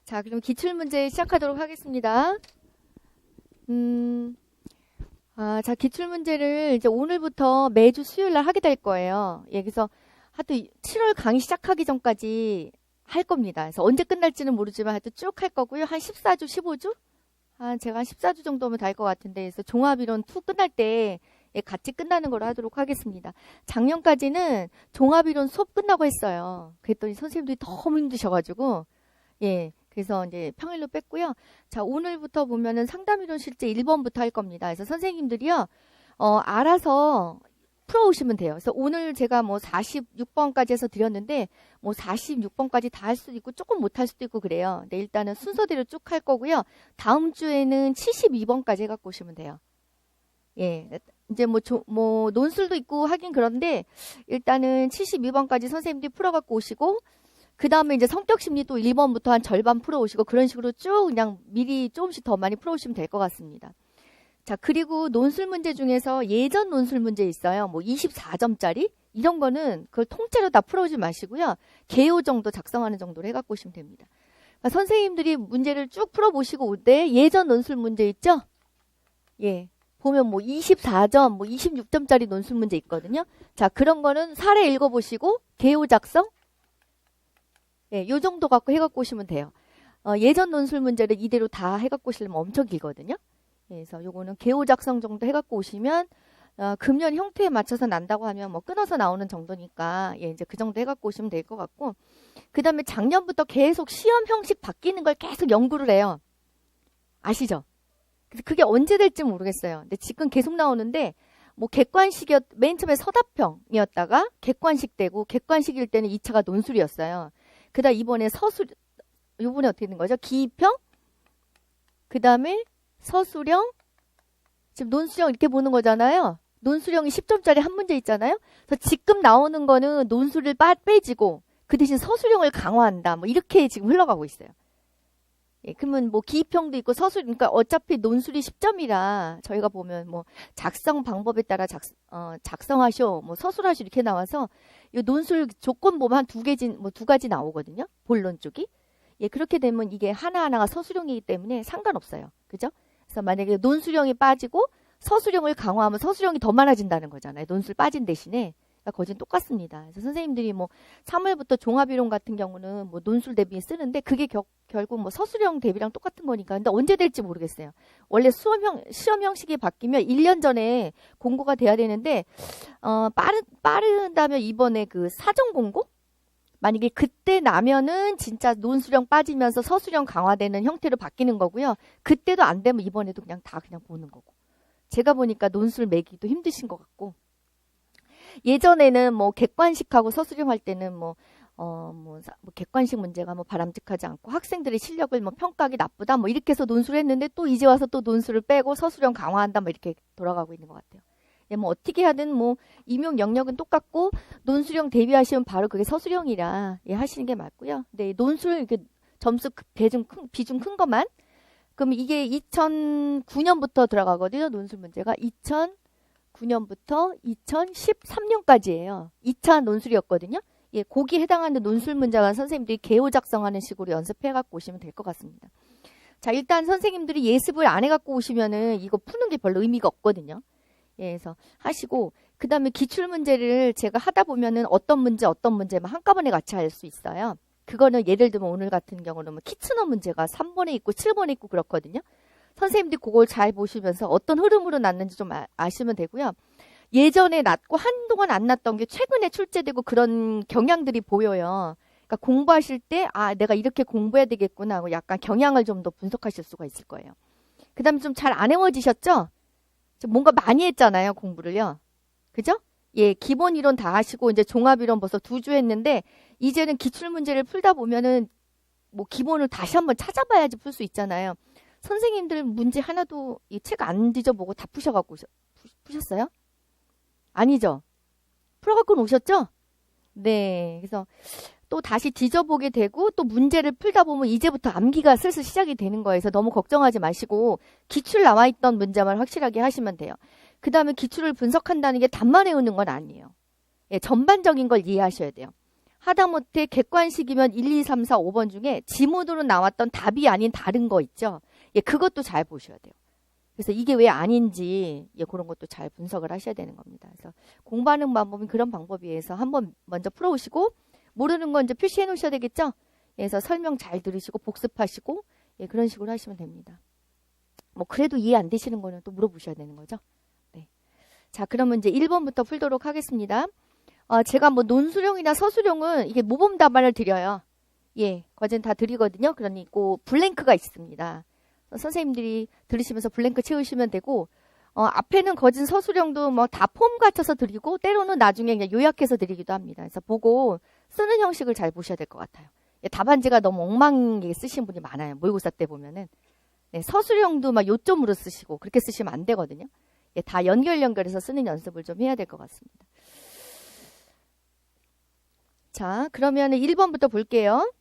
자, 그럼 기출문제 시작하도록 하겠습니다. 자, 기출문제를 이제 오늘부터 매주 수요일 날 하게 될 거예요. 예, 그래서 하여튼 7월 강의 시작하기 전까지 할 겁니다. 그래서 언제 끝날지는 모르지만 하여튼 쭉 할 거고요. 한 14주, 15주? 제가 한 14주 정도면 다 할 것 같은데, 그래서 종합이론 2 끝날 때 같이 끝나는 걸로 하도록 하겠습니다. 작년까지는 종합이론 수업 끝나고 했어요. 그랬더니 선생님들이 너무 힘드셔가지고, 예. 그래서 이제 평일로 뺐고요. 자, 오늘부터 보면은 상담이론 실제 1번부터 할 겁니다. 그래서 선생님들이요, 알아서 풀어오시면 돼요. 그래서 오늘 제가 뭐 46번까지 해서 드렸는데, 뭐 46번까지 다 할 수도 있고, 조금 못 할 수도 있고 그래요. 근데 일단은 순서대로 쭉 할 거고요. 다음 주에는 72번까지 해갖고 오시면 돼요. 예. 이제 뭐 논술도 있고 하긴 그런데, 일단은 72번까지 선생님들이 풀어갖고 오시고, 그 다음에 이제 성격심리 또 1번부터 한 절반 풀어오시고 그런 식으로 쭉 그냥 미리 조금씩 더 많이 풀어오시면 될 것 같습니다. 자, 그리고 논술 문제 중에서 예전 논술 문제 있어요. 뭐 24점짜리? 이런 거는 그걸 통째로 다 풀어오지 마시고요. 개요 정도 작성하는 정도로 해갖고 오시면 됩니다. 그러니까 선생님들이 문제를 쭉 풀어보시고 올 때 예전 논술 문제 있죠? 예. 보면 뭐 24점, 뭐 26점짜리 논술 문제 있거든요. 자, 그런 거는 사례 읽어보시고 개요 작성? 예, 요 정도 갖고 해갖고 오시면 돼요. 예전 논술 문제를 이대로 다 해갖고 오시려면 엄청 길거든요. 예, 그래서 요거는 개요 작성 정도 해갖고 오시면, 금년 형태에 맞춰서 난다고 하면 뭐 끊어서 나오는 정도니까, 예, 이제 그 정도 해갖고 오시면 될 것 같고, 그 다음에 작년부터 계속 시험 형식 바뀌는 걸 계속 연구를 해요. 아시죠? 그래서 그게 언제 될지 모르겠어요. 근데 지금 계속 나오는데, 뭐 맨 처음에 서답형이었다가 객관식 되고, 객관식일 때는 2차가 논술이었어요. 그 다음 이번에 요번에 어떻게 된 거죠? 기입형? 그 다음에 서술형? 지금 논술형 이렇게 보는 거잖아요. 논술형이 10점짜리 한 문제 있잖아요. 그래서 지금 나오는 거는 논술을 빼지고 그 대신 서술형을 강화한다. 뭐 이렇게 지금 흘러가고 있어요. 예, 그러면 뭐 기입형도 있고 그러니까 어차피 논술이 10점이라 저희가 보면 뭐 작성 방법에 따라 작성하쇼, 뭐 서술하쇼 이렇게 나와서 이 논술 조건 보면 한 두 가지 나오거든요. 본론 쪽이. 예, 그렇게 되면 이게 하나하나가 서술형이기 때문에 상관없어요. 그죠? 그래서 만약에 논술형이 빠지고 서술형을 강화하면 서술형이 더 많아진다는 거잖아요. 논술 빠진 대신에. 거진 똑같습니다. 그래서 선생님들이 뭐 3월부터 종합이론 같은 경우는 뭐 논술 대비 쓰는데 그게 결국 뭐 서술형 대비랑 똑같은 거니까. 근데 언제 될지 모르겠어요. 원래 시험 형식이 바뀌면 1년 전에 공고가 돼야 되는데, 빠른다면 이번에 그 사전 공고? 만약에 그때 나면은 진짜 논술형 빠지면서 서술형 강화되는 형태로 바뀌는 거고요. 그때도 안 되면 이번에도 그냥 보는 거고. 제가 보니까 논술 매기도 힘드신 것 같고. 예전에는 뭐 객관식하고 서술형 할 때는 뭐 객관식 문제가 뭐 바람직하지 않고 학생들의 실력을 뭐 평가하기 나쁘다 뭐 이렇게 해서 논술을 했는데 또 이제 와서 또 논술을 빼고 서술형 강화한다 뭐 이렇게 돌아가고 있는 것 같아요. 예, 뭐 어떻게 하든 뭐 임용 영역은 똑같고 논술형 대비하시면 바로 그게 서술형이라 예, 하시는 게 맞고요. 근데 논술 이렇게 점수 비중 큰 것만 그럼 이게 2009년부터 들어가거든요. 논술 문제가 2009년부터 2013년까지예요. 2차 논술이었거든요. 예, 거기에 해당하는 논술 문제만 선생님들이 개요 작성하는 식으로 연습해갖고 오시면 될 것 같습니다. 자, 일단 선생님들이 예습을 안 해갖고 오시면은 이거 푸는 게 별로 의미가 없거든요. 예, 그래서 하시고 그 다음에 기출 문제를 제가 하다 보면은 어떤 문제만 한꺼번에 같이 할 수 있어요. 그거는 예를 들면 오늘 같은 경우는 뭐 키츠너 문제가 3번에 있고 7번에 있고 그렇거든요. 선생님들이 그걸 잘 보시면서 어떤 흐름으로 났는지 좀 아시면 되고요. 예전에 났고 한동안 안 났던 게 최근에 출제되고 그런 경향들이 보여요. 그러니까 공부하실 때 내가 이렇게 공부해야 되겠구나 하고 약간 경향을 좀 더 분석하실 수가 있을 거예요. 그 다음에 좀 잘 안 외워지셨죠? 좀 뭔가 많이 했잖아요, 공부를요. 그죠? 예, 기본 이론 다 하시고 이제 종합 이론 벌써 2주 했는데 이제는 기출 문제를 풀다 보면은 뭐 기본을 다시 한번 찾아봐야지 풀 수 있잖아요. 선생님들 문제 하나도 이 책 안 뒤져보고 다 푸셔갖고 푸셨어요? 아니죠? 풀어갖고 오셨죠? 네. 그래서 또 다시 뒤져보게 되고 또 문제를 풀다 보면 이제부터 암기가 슬슬 시작이 되는 거예요. 그래서 너무 걱정하지 마시고 기출 나와있던 문제만 확실하게 하시면 돼요. 그 다음에 기출을 분석한다는 게 답만 외우는 건 아니에요. 예, 전반적인 걸 이해하셔야 돼요. 하다못해 객관식이면 1, 2, 3, 4, 5번 중에 지문으로 나왔던 답이 아닌 다른 거 있죠. 예, 그것도 잘 보셔야 돼요. 그래서 이게 왜 아닌지 예, 그런 것도 잘 분석을 하셔야 되는 겁니다. 그래서 공부하는 방법은 그런 방법에 의해서 한번 먼저 풀어오시고 모르는 건 이제 표시해 놓으셔야 되겠죠. 예, 그래서 설명 잘 들으시고 복습하시고 예, 그런 식으로 하시면 됩니다. 뭐 그래도 이해 안 되시는 거는 또 물어보셔야 되는 거죠. 네. 자, 그러면 이제 1번부터 풀도록 하겠습니다. 제가 뭐 논술형이나 서술형은 이게 모범 답안을 드려요. 예, 과제는 다 드리거든요. 그러니 그 블랭크가 있습니다. 선생님들이 들으시면서 블랭크 채우시면 되고 앞에는 거진 서술형도 뭐 다 폼 같아서 드리고 때로는 나중에 그냥 요약해서 드리기도 합니다. 그래서 보고 쓰는 형식을 잘 보셔야 될 것 같아요. 예, 답안지가 너무 엉망하게 쓰신 분이 많아요. 모의고사 때 보면은. 네, 서술형도 막 요점으로 쓰시고 그렇게 쓰시면 안 되거든요. 예, 다 연결해서 쓰는 연습을 좀 해야 될 것 같습니다. 자, 그러면 1번부터 볼게요.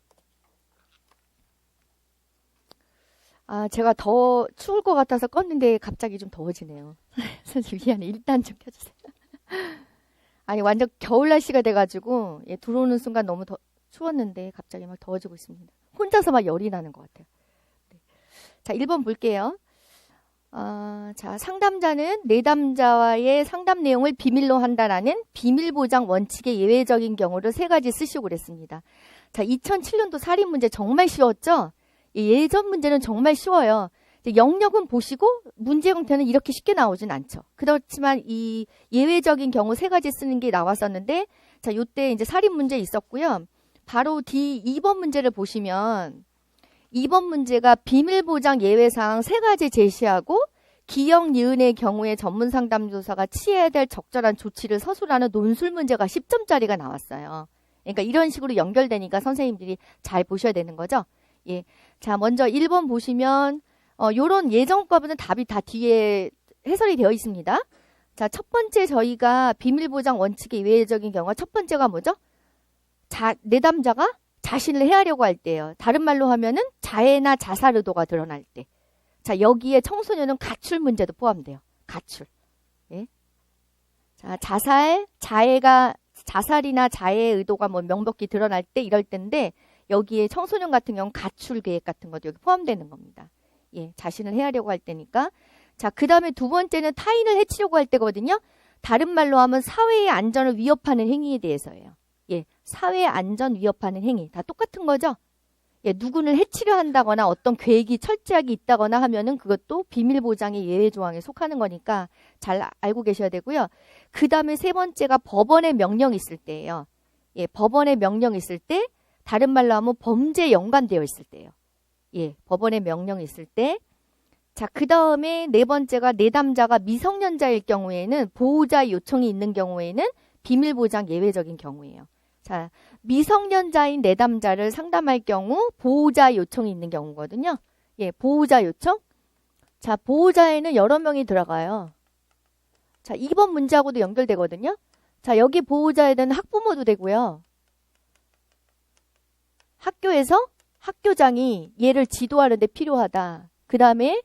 제가 더 추울 것 같아서 껐는데 갑자기 좀 더워지네요. 선생님 미안해. 일단 좀 켜주세요. 아니 완전 겨울 날씨가 돼가지고 예, 들어오는 순간 너무 추웠는데 갑자기 막 더워지고 있습니다. 혼자서 막 열이 나는 것 같아요. 네. 자, 1번 볼게요. 자, 상담자는 내담자와의 상담 내용을 비밀로 한다라는 비밀보장 원칙의 예외적인 경우를 3가지 쓰시고 그랬습니다. 자, 2007년도 사립 문제 정말 쉬웠죠? 예전 문제는 정말 쉬워요. 영역은 보시고 문제 형태는 이렇게 쉽게 나오진 않죠. 그렇지만 이 예외적인 경우 3가지 쓰는 게 나왔었는데 자, 요때 이제 사립 문제 있었고요. 바로 뒤 2번 문제를 보시면 2번 문제가 비밀보장 예외사항 3가지 제시하고 기역, 니은의 경우에 전문상담조사가 취해야 될 적절한 조치를 서술하는 논술 문제가 10점짜리가 나왔어요. 그러니까 이런 식으로 연결되니까 선생님들이 잘 보셔야 되는 거죠. 예. 자, 먼저 1번 보시면 요런 예전과보다는 답이 다 뒤에 해설이 되어 있습니다. 자, 첫 번째 저희가 비밀보장 원칙의 예외적인 경우가 첫 번째가 뭐죠? 내담자가 자신을 해하려고 할 때예요. 다른 말로 하면은 자해나 자살 의도가 드러날 때. 자, 여기에 청소년은 가출 문제도 포함돼요. 가출. 예. 자, 자살이나 자해 의도가 뭐 명백히 드러날 때 이럴 때인데 여기에 청소년 같은 경우는 가출 계획 같은 것도 여기 포함되는 겁니다. 예, 자신을 해하려고 할 때니까. 자, 그 다음에 두 번째는 타인을 해치려고 할 때거든요. 다른 말로 하면 사회의 안전을 위협하는 행위에 대해서예요. 예, 사회의 안전 위협하는 행위. 다 똑같은 거죠. 예, 누구를 해치려 한다거나 어떤 계획이 철저하게 있다거나 하면은 그것도 비밀보장의 예외 조항에 속하는 거니까 잘 알고 계셔야 되고요. 그 다음에 세 번째가 법원의 명령이 있을 때예요. 예, 법원의 명령이 있을 때 다른 말로 하면 범죄에 연관되어 있을 때예요. 예, 법원의 명령이 있을 때. 자, 그 다음에 네 번째가 내담자가 미성년자일 경우에는 보호자 요청이 있는 경우에는 비밀보장 예외적인 경우예요. 자, 미성년자인 내담자를 상담할 경우 보호자 요청이 있는 경우거든요. 예, 보호자 요청. 자, 보호자에는 여러 명이 들어가요. 자, 2번 문제하고도 연결되거든요. 자, 여기 보호자에는 학부모도 되고요. 학교에서 학교장이 얘를 지도하는 데 필요하다. 그 다음에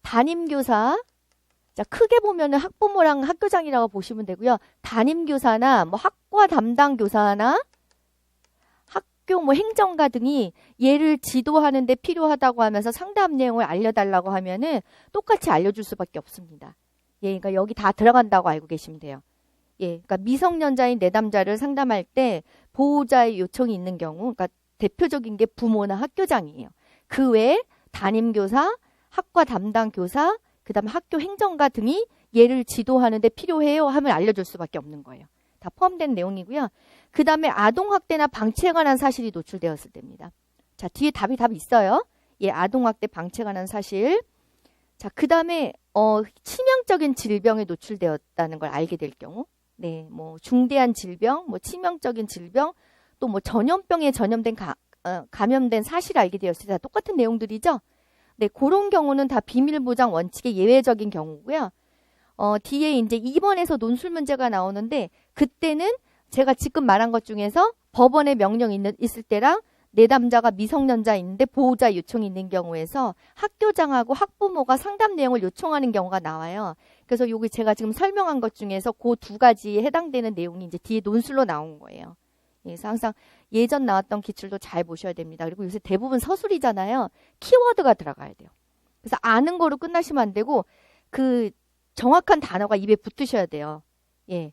담임교사. 자, 크게 보면은 학부모랑 학교장이라고 보시면 되고요. 담임교사나 뭐 학과 담당 교사나 학교 뭐 행정가 등이 얘를 지도하는 데 필요하다고 하면서 상담 내용을 알려달라고 하면은 똑같이 알려줄 수밖에 없습니다. 예, 그러니까 여기 다 들어간다고 알고 계시면 돼요. 예, 그러니까 미성년자인 내담자를 상담할 때 보호자의 요청이 있는 경우, 그러니까 대표적인 게 부모나 학교장이에요. 그 외에 담임교사, 학과 담당 교사, 그 다음에 학교 행정가 등이 얘를 지도하는 데 필요해요 하면 알려줄 수밖에 없는 거예요. 다 포함된 내용이고요. 그 다음에 아동학대나 방치에 관한 사실이 노출되었을 때입니다. 자, 뒤에 답이 있어요. 예, 아동학대 방치에 관한 사실. 자, 그 다음에 치명적인 질병에 노출되었다는 걸 알게 될 경우. 네, 뭐 중대한 질병, 뭐 치명적인 질병, 또 뭐 전염병에 감염된 사실을 알게 되었을 때 다 똑같은 내용들이죠. 네, 그런 경우는 다 비밀보장 원칙의 예외적인 경우고요. 뒤에 이제 2번에서 논술 문제가 나오는데 그때는 제가 지금 말한 것 중에서 법원의 명령이 있을 때랑 내담자가 미성년자인데 보호자 요청이 있는 경우에서 학교장하고 학부모가 상담 내용을 요청하는 경우가 나와요. 그래서 여기 제가 지금 설명한 것 중에서 그 두 가지에 해당되는 내용이 이제 뒤에 논술로 나온 거예요. 그래서 항상 예전 나왔던 기출도 잘 보셔야 됩니다. 그리고 요새 대부분 서술이잖아요. 키워드가 들어가야 돼요. 그래서 아는 거로 끝나시면 안 되고 그 정확한 단어가 입에 붙으셔야 돼요. 예.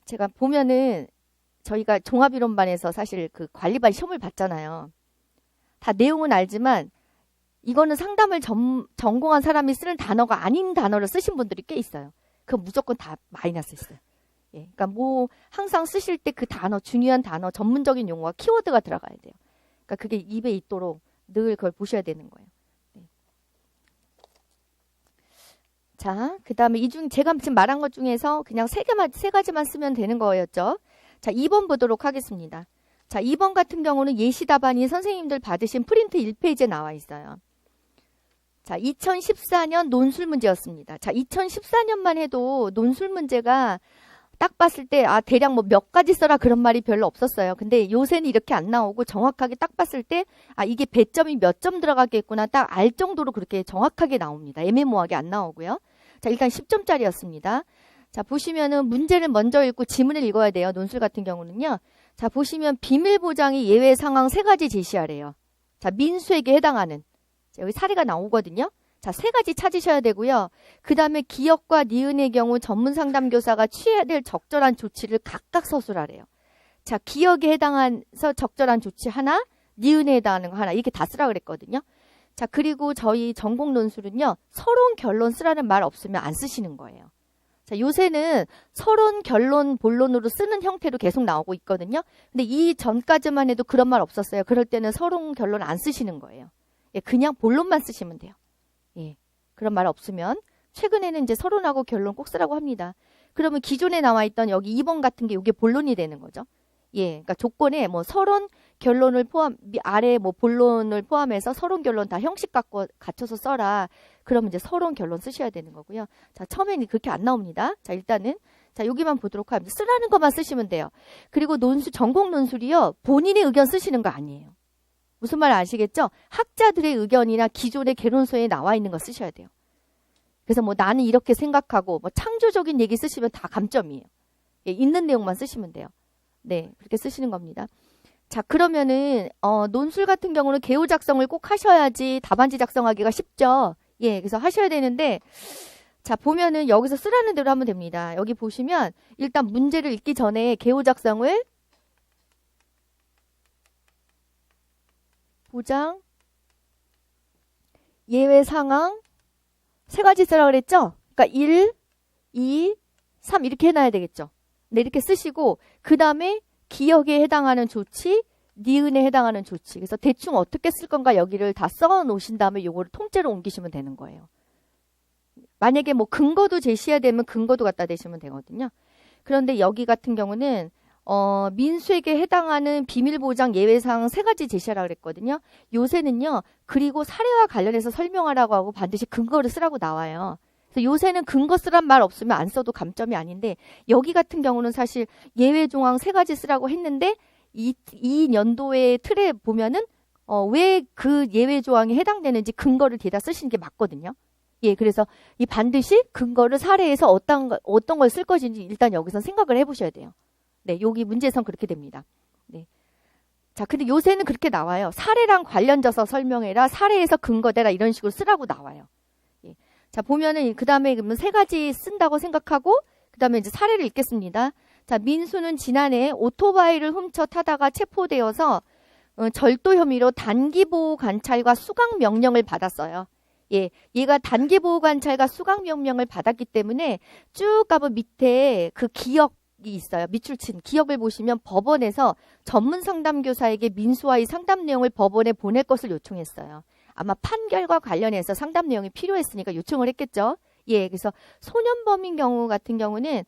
제가 보면은 저희가 종합이론반에서 사실 그 관리반 시험을 봤잖아요. 다 내용은 알지만 이거는 상담을 전공한 사람이 쓰는 단어가 아닌 단어를 쓰신 분들이 꽤 있어요. 그럼 무조건 다 마이너스 있어요. 예. 그러니까 뭐 항상 쓰실 때 그 단어, 중요한 단어, 전문적인 용어와 키워드가 들어가야 돼요. 그러니까 그게 입에 있도록 늘 그걸 보셔야 되는 거예요. 네. 자, 그 다음에 이 중 제가 지금 말한 것 중에서 그냥 세 가지만 쓰면 되는 거였죠. 자, 2번 보도록 하겠습니다. 자, 2번 같은 경우는 예시 답안이 선생님들 받으신 프린트 1페이지에 나와 있어요. 자, 2014년 논술 문제였습니다. 자, 2014년만 해도 논술 문제가 딱 봤을 때 대략 뭐 몇 가지 써라 그런 말이 별로 없었어요. 근데 요새는 이렇게 안 나오고 정확하게 딱 봤을 때 이게 배점이 몇 점 들어가겠구나 딱 알 정도로 그렇게 정확하게 나옵니다. 애매모호하게 안 나오고요. 자, 일단 10점짜리였습니다. 자, 보시면은 문제를 먼저 읽고 지문을 읽어야 돼요. 논술 같은 경우는요. 자, 보시면 비밀 보장이 예외 상황 3가지 제시하래요. 자, 민수에게 해당하는. 자, 여기 사례가 나오거든요. 자, 3가지 찾으셔야 되고요. 그 다음에 기업과 니은의 경우 전문 상담교사가 취해야 될 적절한 조치를 각각 서술하래요. 자, 기업에 해당해서 적절한 조치 하나, 니은에 해당하는 거 하나, 이렇게 다 쓰라 그랬거든요. 자, 그리고 저희 전공 논술은요, 서론 결론 쓰라는 말 없으면 안 쓰시는 거예요. 자, 요새는 서론, 결론, 본론으로 쓰는 형태로 계속 나오고 있거든요. 근데 이 전까지만 해도 그런 말 없었어요. 그럴 때는 서론, 결론 안 쓰시는 거예요. 예, 그냥 본론만 쓰시면 돼요. 예, 그런 말 없으면. 최근에는 이제 서론하고 결론 꼭 쓰라고 합니다. 그러면 기존에 나와 있던 여기 2번 같은 게 이게 본론이 되는 거죠. 예, 그러니까 조건에 뭐 서론, 결론을 아래 뭐 본론을 포함해서 서론, 결론 다 형식 갖춰서 써라. 그러면 이제 서론, 결론 쓰셔야 되는 거고요. 자, 처음에는 그렇게 안 나옵니다. 자, 일단은 자, 여기만 보도록 합니다. 쓰라는 것만 쓰시면 돼요. 그리고 전공 논술이요, 본인의 의견 쓰시는 거 아니에요. 무슨 말 아시겠죠? 학자들의 의견이나 기존의 개론서에 나와 있는 거 쓰셔야 돼요. 그래서 뭐 나는 이렇게 생각하고 뭐 창조적인 얘기 쓰시면 다 감점이에요. 예, 있는 내용만 쓰시면 돼요. 네, 그렇게 쓰시는 겁니다. 자, 그러면은 논술 같은 경우는 개요 작성을 꼭 하셔야지 답안지 작성하기가 쉽죠. 예, 그래서 하셔야 되는데 자, 보면은 여기서 쓰라는 대로 하면 됩니다. 여기 보시면 일단 문제를 읽기 전에 개요 작성을 보장, 예외 상황 3가지 쓰라 그랬죠? 그러니까 1, 2, 3 이렇게 해놔야 되겠죠. 네, 이렇게 쓰시고 그 다음에 기억에 해당하는 조치, 니은에 해당하는 조치. 그래서 대충 어떻게 쓸 건가 여기를 다 써 놓으신 다음에 요거를 통째로 옮기시면 되는 거예요. 만약에 뭐 근거도 제시해야 되면 근거도 갖다 대시면 되거든요. 그런데 여기 같은 경우는 민수에게 해당하는 비밀보장 예외사항 3가지 제시하라 그랬거든요. 요새는요, 그리고 사례와 관련해서 설명하라고 하고 반드시 근거를 쓰라고 나와요. 그래서 요새는 근거 쓰란 말 없으면 안 써도 감점이 아닌데, 여기 같은 경우는 사실 예외 조항 3가지 쓰라고 했는데, 이 년도의 틀에 보면은, 왜 그 예외 조항에 해당되는지 근거를 뒤에다 쓰시는 게 맞거든요. 예, 그래서 이 반드시 근거를 사례에서 어떤 걸 쓸 것인지 일단 여기서 생각을 해보셔야 돼요. 네, 여기 문제에선 그렇게 됩니다. 네. 자, 근데 요새는 그렇게 나와요. 사례랑 관련져서 설명해라, 사례에서 근거대라 이런 식으로 쓰라고 나와요. 예. 자, 보면은 그 다음에 그러면 3가지 쓴다고 생각하고 그 다음에 이제 사례를 읽겠습니다. 자, 민수는 지난해 오토바이를 훔쳐 타다가 체포되어서 절도 혐의로 단기보호 관찰과 수강 명령을 받았어요. 예, 얘가 단기보호 관찰과 수강 명령을 받았기 때문에 쭉 가면 밑에 그 기억이 있어요. 밑줄 기억을 보시면 법원에서 전문 상담교사에게 민수와의 상담 내용을 법원에 보낼 것을 요청했어요. 아마 판결과 관련해서 상담 내용이 필요했으니까 요청을 했겠죠. 예, 그래서 소년범인 경우 같은 경우는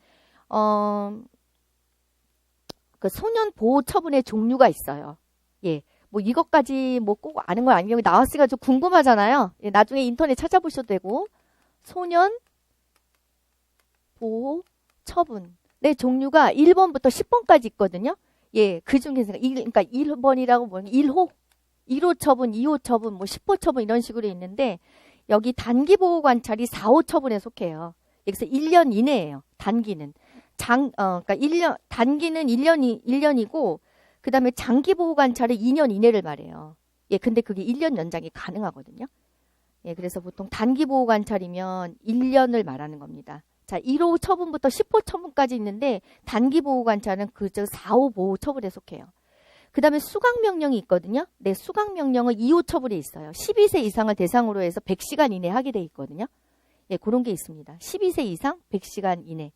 그 소년 보호 처분의 종류가 있어요. 예. 뭐 이것까지 뭐 꼭 아는 건 아니고 나왔으니까 좀 궁금하잖아요. 예, 나중에 인터넷 찾아보셔도 되고. 소년 보호 처분. 네, 종류가 1번부터 10번까지 있거든요. 예, 그 중에서 그러니까 1번이라고 보면 1호, 1호 처분, 2호 처분, 뭐 10호 처분 이런 식으로 있는데 여기 단기 보호 관찰이 4호 처분에 속해요. 여기서 1년 이내예요. 단기는. 그러니까 단기는 1년이고 그 다음에 장기 보호 관찰은 2년 이내를 말해요. 예, 근데 그게 1년 연장이 가능하거든요. 예, 그래서 보통 단기 보호 관찰이면 1년을 말하는 겁니다. 자, 1호 처분부터 10호 처분까지 있는데 단기 보호 관찰은 그저 4호 보호 처분에 속해요. 그 다음에 수강 명령이 있거든요. 네, 수강 명령은 2호 처분에 있어요. 12세 이상을 대상으로 해서 100시간 이내 하게 돼 있거든요. 예, 그런 게 있습니다. 12세 이상 100시간 이내.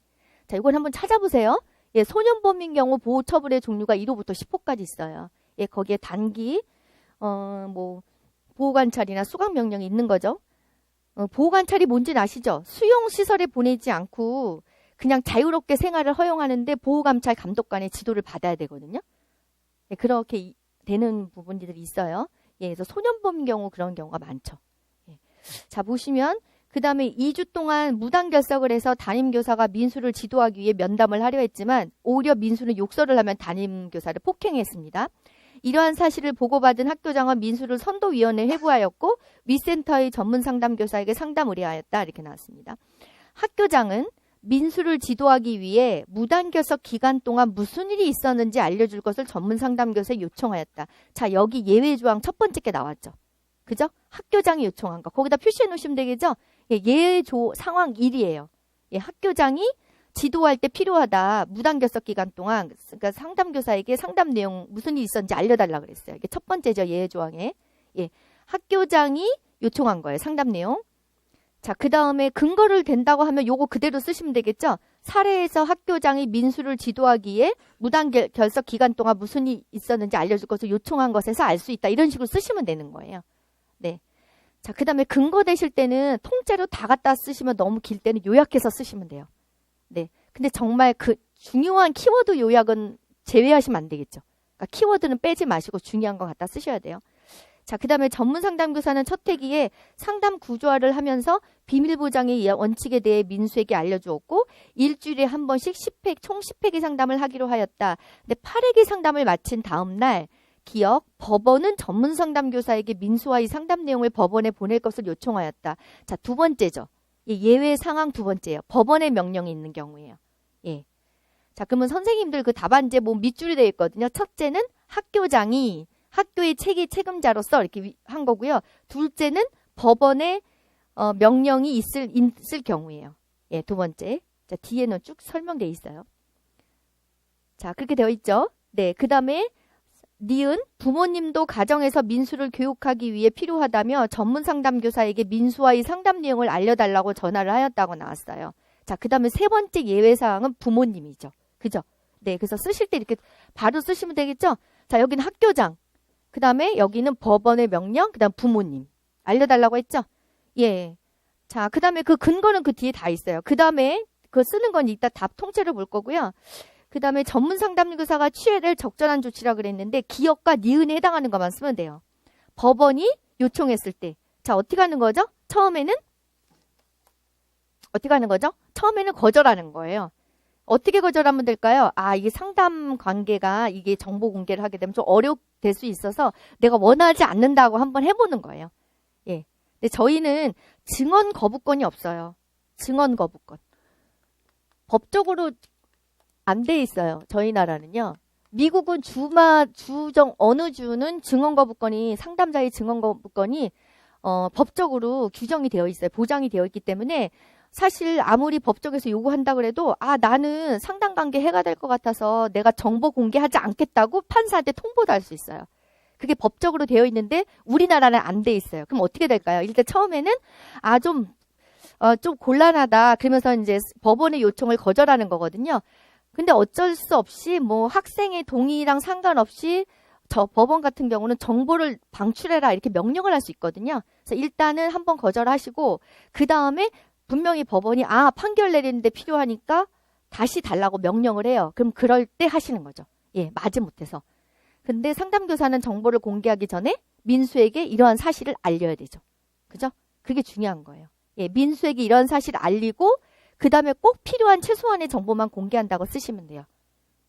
자, 이걸 한번 찾아보세요. 예, 소년범인 경우 보호 처분의 종류가 1호부터 10호까지 있어요. 예, 거기에 단기 보호 관찰이나 수강 명령이 있는 거죠. 보호 관찰이 뭔지는 아시죠? 수용 시설에 보내지 않고 그냥 자유롭게 생활을 허용하는데 보호 관찰 감독관의 지도를 받아야 되거든요. 예, 그렇게 되는 부분들이 있어요. 예, 그래서 소년범인 경우 그런 경우가 많죠. 예. 자, 보시면 그 다음에 2주 동안 무단 결석을 해서 담임교사가 민수를 지도하기 위해 면담을 하려 했지만 오히려 민수는 욕설을 하면 담임교사를 폭행했습니다. 이러한 사실을 보고받은 학교장은 민수를 선도위원회에 회부하였고 위센터의 전문 상담교사에게 상담 의뢰하였다. 이렇게 나왔습니다. 학교장은 민수를 지도하기 위해 무단 결석 기간 동안 무슨 일이 있었는지 알려줄 것을 전문 상담교사에 요청하였다. 자, 여기 예외 조항 첫 번째 게 나왔죠. 그죠? 학교장이 요청한 거. 거기다 표시해 놓으시면 되겠죠? 예, 예외 상황 1이에요. 예, 학교장이 지도할 때 필요하다. 무단 결석 기간 동안 그러니까 상담교사에게 상담 내용 무슨 일이 있었는지 알려달라 그랬어요. 이게 첫 번째죠. 예외 조항에. 예, 학교장이 요청한 거예요. 상담 내용. 자, 그 다음에 근거를 댄다고 하면 요거 그대로 쓰시면 되겠죠. 사례에서 학교장이 민수를 지도하기에 무단 결석 기간 동안 무슨 일이 있었는지 알려줄 것을 요청한 것에서 알 수 있다. 이런 식으로 쓰시면 되는 거예요. 네. 자, 그 다음에 근거 대실 때는 통째로 다 갖다 쓰시면 너무 길 때는 요약해서 쓰시면 돼요. 네. 근데 정말 그 중요한 키워드 요약은 제외하시면 안 되겠죠. 그러니까 키워드는 빼지 마시고 중요한 거 갖다 쓰셔야 돼요. 자, 그 다음에 전문 상담교사는 첫 회기에 상담 구조화를 하면서 비밀 보장의 원칙에 대해 민수에게 알려주었고 일주일에 한 번씩 총 10회기 상담을 하기로 하였다. 근데 8회기 상담을 마친 다음 날 기억, 법원은 전문 상담교사에게 민수와의 상담 내용을 법원에 보낼 것을 요청하였다. 자, 두 번째죠. 예외 상황 두 번째예요. 법원의 명령이 있는 경우예요. 예. 자, 그러면 선생님들 그 답안지에 밑줄이 되어 있거든요. 첫째는 학교장이 학교의 책임자로서 이렇게 한 거고요. 둘째는 법원의 명령이 있을 경우예요. 예, 두 번째. 자, 뒤에는 쭉 설명되어 있어요. 자, 그렇게 되어 있죠. 네, 그 다음에 니은 부모님도 가정에서 민수를 교육하기 위해 필요하다며 전문 상담교사에게 민수와의 상담 내용을 알려달라고 전화를 하였다고 나왔어요. 자, 그 다음에 세 번째 예외사항은 부모님이죠. 그죠? 네, 그래서 쓰실 때 이렇게 바로 쓰시면 되겠죠? 자, 여기는 학교장. 그 다음에 여기는 법원의 명령, 그 다음 부모님. 알려달라고 했죠? 예. 자, 그 다음에 그 근거는 그 뒤에 다 있어요. 그 다음에 그거 쓰는 건 이따 답 통째로 볼 거고요. 그 다음에 전문 상담교사가 취해야 될 적절한 조치라 그랬는데 기억과 니은에 해당하는 것만 쓰면 돼요. 법원이 요청했을 때. 자, 어떻게 하는 거죠? 처음에는 거절하는 거예요. 어떻게 거절하면 될까요? 아, 이게 상담 관계가 이게 정보 공개를 하게 되면 좀 어렵될 수 있어서 내가 원하지 않는다고 한번 해보는 거예요. 예. 근데 저희는 증언 거부권이 없어요. 증언 거부권. 법적으로 안 돼 있어요. 저희 나라는요. 미국은 어느 주는 증언 거부권이 상담자의 증언 거부권이 법적으로 규정이 되어 있어요. 보장이 되어 있기 때문에 사실 아무리 법정에서 요구한다 그래도 나는 상담 관계 해가 될 것 같아서 내가 정보 공개하지 않겠다고 판사한테 통보도 할 수 있어요. 그게 법적으로 되어 있는데 우리나라는 안 돼 있어요. 그럼 어떻게 될까요? 일단 처음에는 좀 곤란하다. 그러면서 이제 법원의 요청을 거절하는 거거든요. 근데 어쩔 수 없이 학생의 동의랑 상관없이 저 법원 같은 경우는 정보를 방출해라 이렇게 명령을 할 수 있거든요. 그래서 일단은 한번 거절하시고 그 다음에 분명히 법원이 판결 내리는데 필요하니까 다시 달라고 명령을 해요. 그럼 그럴 때 하시는 거죠. 예, 마지못해서. 근데 상담교사는 정보를 공개하기 전에 민수에게 이러한 사실을 알려야 되죠. 그죠? 그게 중요한 거예요. 예, 민수에게 이런 사실을 알리고 그 다음에 꼭 필요한 최소한의 정보만 공개한다고 쓰시면 돼요.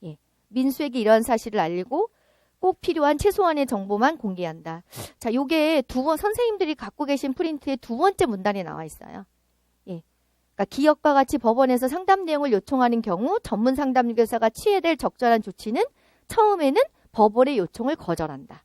예, 민수에게 이런 사실을 알리고 꼭 필요한 최소한의 정보만 공개한다. 자, 요게 선생님들이 갖고 계신 프린트의 두 번째 문단에 나와 있어요. 예, 그러니까 기억과 같이 법원에서 상담 내용을 요청하는 경우 전문 상담교사가 취해야 될 적절한 조치는 처음에는 법원의 요청을 거절한다.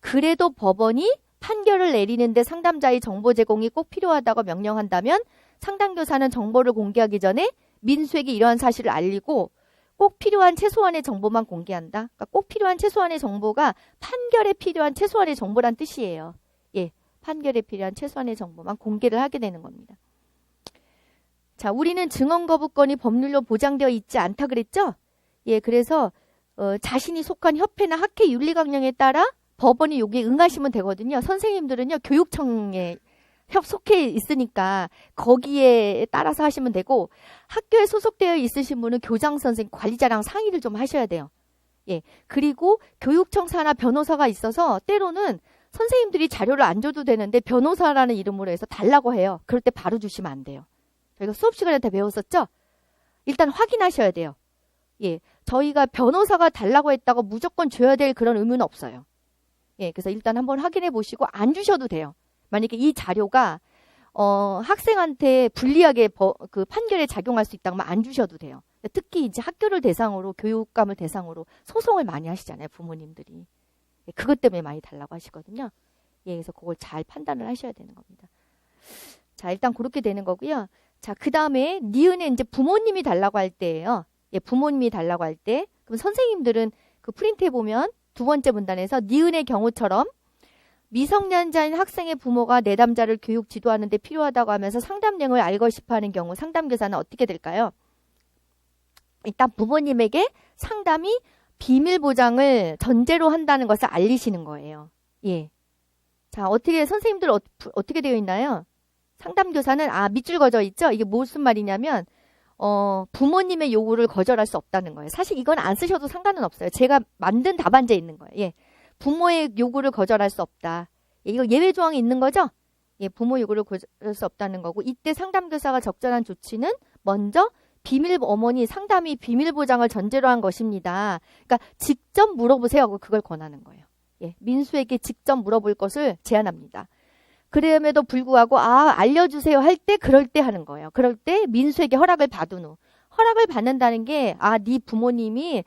그래도 법원이 판결을 내리는데 상담자의 정보 제공이 꼭 필요하다고 명령한다면 상담교사는 정보를 공개하기 전에 민수에게 이러한 사실을 알리고 꼭 필요한 최소한의 정보만 공개한다. 그러니까 꼭 필요한 최소한의 정보가 판결에 필요한 최소한의 정보란 뜻이에요. 예, 판결에 필요한 최소한의 정보만 공개를 하게 되는 겁니다. 자, 우리는 증언 거부권이 법률로 보장되어 있지 않다 그랬죠? 예, 그래서 자신이 속한 협회나 학회 윤리강령에 따라 법원이 여기에 응하시면 되거든요. 선생님들은요, 교육청에 속해 있으니까 거기에 따라서 하시면 되고, 학교에 소속되어 있으신 분은 교장 선생님, 관리자랑 상의를 좀 하셔야 돼요. 예, 그리고 교육청 사나 변호사가 있어서 때로는 선생님들이 자료를 안 줘도 되는데 변호사라는 이름으로 해서 달라고 해요. 그럴 때 바로 주시면 안 돼요. 저희가 수업 시간에 다 배웠었죠? 일단 확인하셔야 돼요. 예, 저희가 변호사가 달라고 했다고 무조건 줘야 될 그런 의무는 없어요. 예, 그래서 일단 한번 확인해 보시고 안 주셔도 돼요. 만약에 이 자료가 학생한테 불리하게 그 판결에 작용할 수 있다면 안 주셔도 돼요. 특히 이제 학교를 대상으로 교육감을 대상으로 소송을 많이 하시잖아요, 부모님들이. 예, 그것 때문에 많이 달라고 하시거든요. 예, 그래서 그걸 잘 판단을 하셔야 되는 겁니다. 자, 일단 그렇게 되는 거고요. 자, 그 다음에 니은에 이제 부모님이 달라고 할 때예요. 예, 부모님이 달라고 할 때. 그럼 선생님들은 그 프린트에 보면 두 번째 문단에서 니은의 경우처럼 미성년자인 학생의 부모가 내담자를 교육 지도하는 데 필요하다고 하면서 상담 내용을 알고 싶어 하는 경우 상담교사는 어떻게 될까요? 일단 부모님에게 상담이 비밀 보장을 전제로 한다는 것을 알리시는 거예요. 예. 자, 어떻게 선생님들 어떻게 되어 있나요? 상담교사는 밑줄 그어져 있죠? 이게 무슨 말이냐면 부모님의 요구를 거절할 수 없다는 거예요. 사실 이건 안 쓰셔도 상관은 없어요. 제가 만든 답안지에 있는 거예요. 예. 부모의 요구를 거절할 수 없다. 예, 이거 예외 조항이 있는 거죠? 예, 부모 요구를 거절할 수 없다는 거고, 이때 상담교사가 적절한 조치는 먼저 어머니 상담이 비밀 보장을 전제로 한 것입니다. 그러니까 직접 물어보세요 하고 그걸 권하는 거예요. 예, 민수에게 직접 물어볼 것을 제안합니다. 그럼에도 불구하고 알려주세요 할 때 그럴 때 하는 거예요. 그럴 때 민수에게 허락을 받은 후. 허락을 받는다는 게 네 부모님이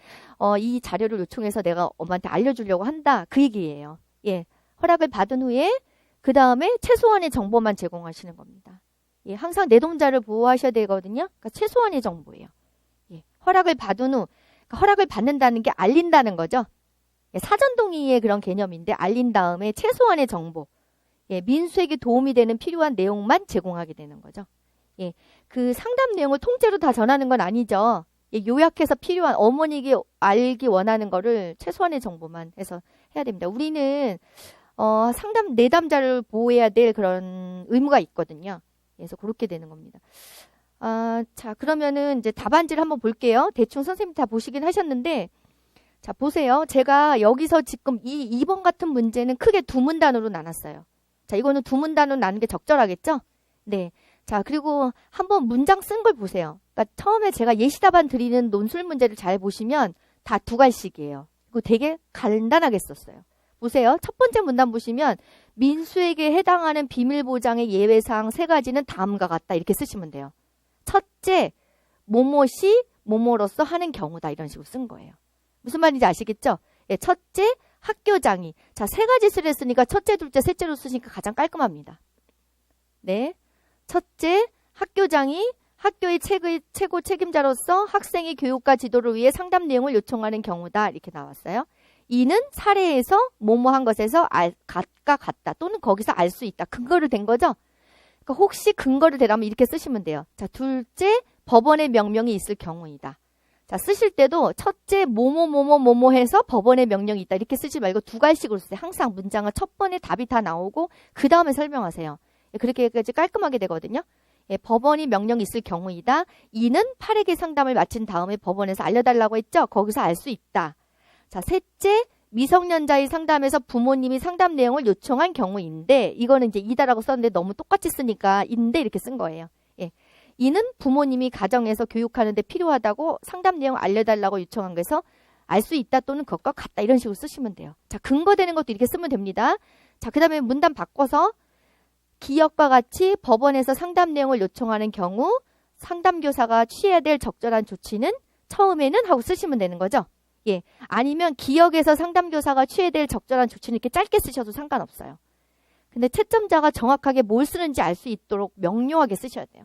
이 자료를 요청해서 내가 엄마한테 알려주려고 한다. 그 얘기예요. 예, 허락을 받은 후에 그 다음에 최소한의 정보만 제공하시는 겁니다. 예, 항상 내동자를 보호하셔야 되거든요. 그러니까 최소한의 정보예요. 예, 허락을 받은 후, 그러니까 허락을 받는다는 게 알린다는 거죠. 예, 사전 동의의 그런 개념인데 알린 다음에 최소한의 정보. 예, 민수에게 도움이 되는 필요한 내용만 제공하게 되는 거죠. 예, 그 상담 내용을 통째로 다 전하는 건 아니죠. 예, 요약해서 필요한 어머니에게 알기 원하는 거를 최소한의 정보만 해서 해야 됩니다. 우리는 내담자를 보호해야 될 그런 의무가 있거든요. 그래서 그렇게 되는 겁니다. 자, 그러면은 이제 답안지를 한번 볼게요. 대충 선생님 다 보시긴 하셨는데, 자, 보세요. 제가 여기서 지금 이 2번 같은 문제는 크게 두 문단으로 나눴어요. 자, 이거는 두 문단으로 나눈 게 적절하겠죠? 네. 자, 그리고 한번 문장 쓴 걸 보세요. 그러니까 처음에 제가 예시 답안 드리는 논술 문제를 잘 보시면 다 두 갈씩이에요. 그리고 되게 간단하게 썼어요. 보세요. 첫 번째 문단 보시면 민수에게 해당하는 비밀 보장의 예외사항 3가지는 다음과 같다. 이렇게 쓰시면 돼요. 첫째, 뭐뭐시 뭐뭐로서 하는 경우다. 이런 식으로 쓴 거예요. 무슨 말인지 아시겠죠? 예, 첫째, 학교장이. 자, 3가지 쓰랬으니까 첫째, 둘째, 셋째로 쓰시니까 가장 깔끔합니다. 네. 첫째, 학교장이 학교의 최고 책임자로서 학생의 교육과 지도를 위해 상담 내용을 요청하는 경우다. 이렇게 나왔어요. 이는 사례에서 뭐뭐한 것에서 같과 같다. 또는 거기서 알 수 있다. 근거를 댄 거죠? 그러니까 혹시 근거를 대라면 이렇게 쓰시면 돼요. 자, 둘째, 법원의 명령이 있을 경우이다. 자, 쓰실 때도 첫째, 뭐뭐 해서 법원의 명령이 있다. 이렇게 쓰지 말고 두 갈씩으로 쓰세요. 항상 문장은 첫 번에 답이 다 나오고 그 다음에 설명하세요. 그렇게까지 깔끔하게 되거든요. 예, 법원이 명령이 있을 경우이다. 이는 8회계 상담을 마친 다음에 법원에서 알려달라고 했죠. 거기서 알 수 있다. 자, 셋째, 미성년자의 상담에서 부모님이 상담 내용을 요청한 경우인데, 이거는 이제 이다라고 썼는데 너무 똑같이 쓰니까 인데 이렇게 쓴 거예요. 예, 이는 부모님이 가정에서 교육하는데 필요하다고 상담 내용을 알려달라고 요청한 것에서 알 수 있다 또는 그것과 같다. 이런 식으로 쓰시면 돼요. 자, 근거되는 것도 이렇게 쓰면 됩니다. 자, 그 다음에 문단 바꿔서 기역과 같이 법원에서 상담 내용을 요청하는 경우 상담교사가 취해야 될 적절한 조치는 처음에는 하고 쓰시면 되는 거죠. 예. 아니면 기억에서 상담교사가 취해야 될 적절한 조치는 이렇게 짧게 쓰셔도 상관없어요. 근데 채점자가 정확하게 뭘 쓰는지 알 수 있도록 명료하게 쓰셔야 돼요.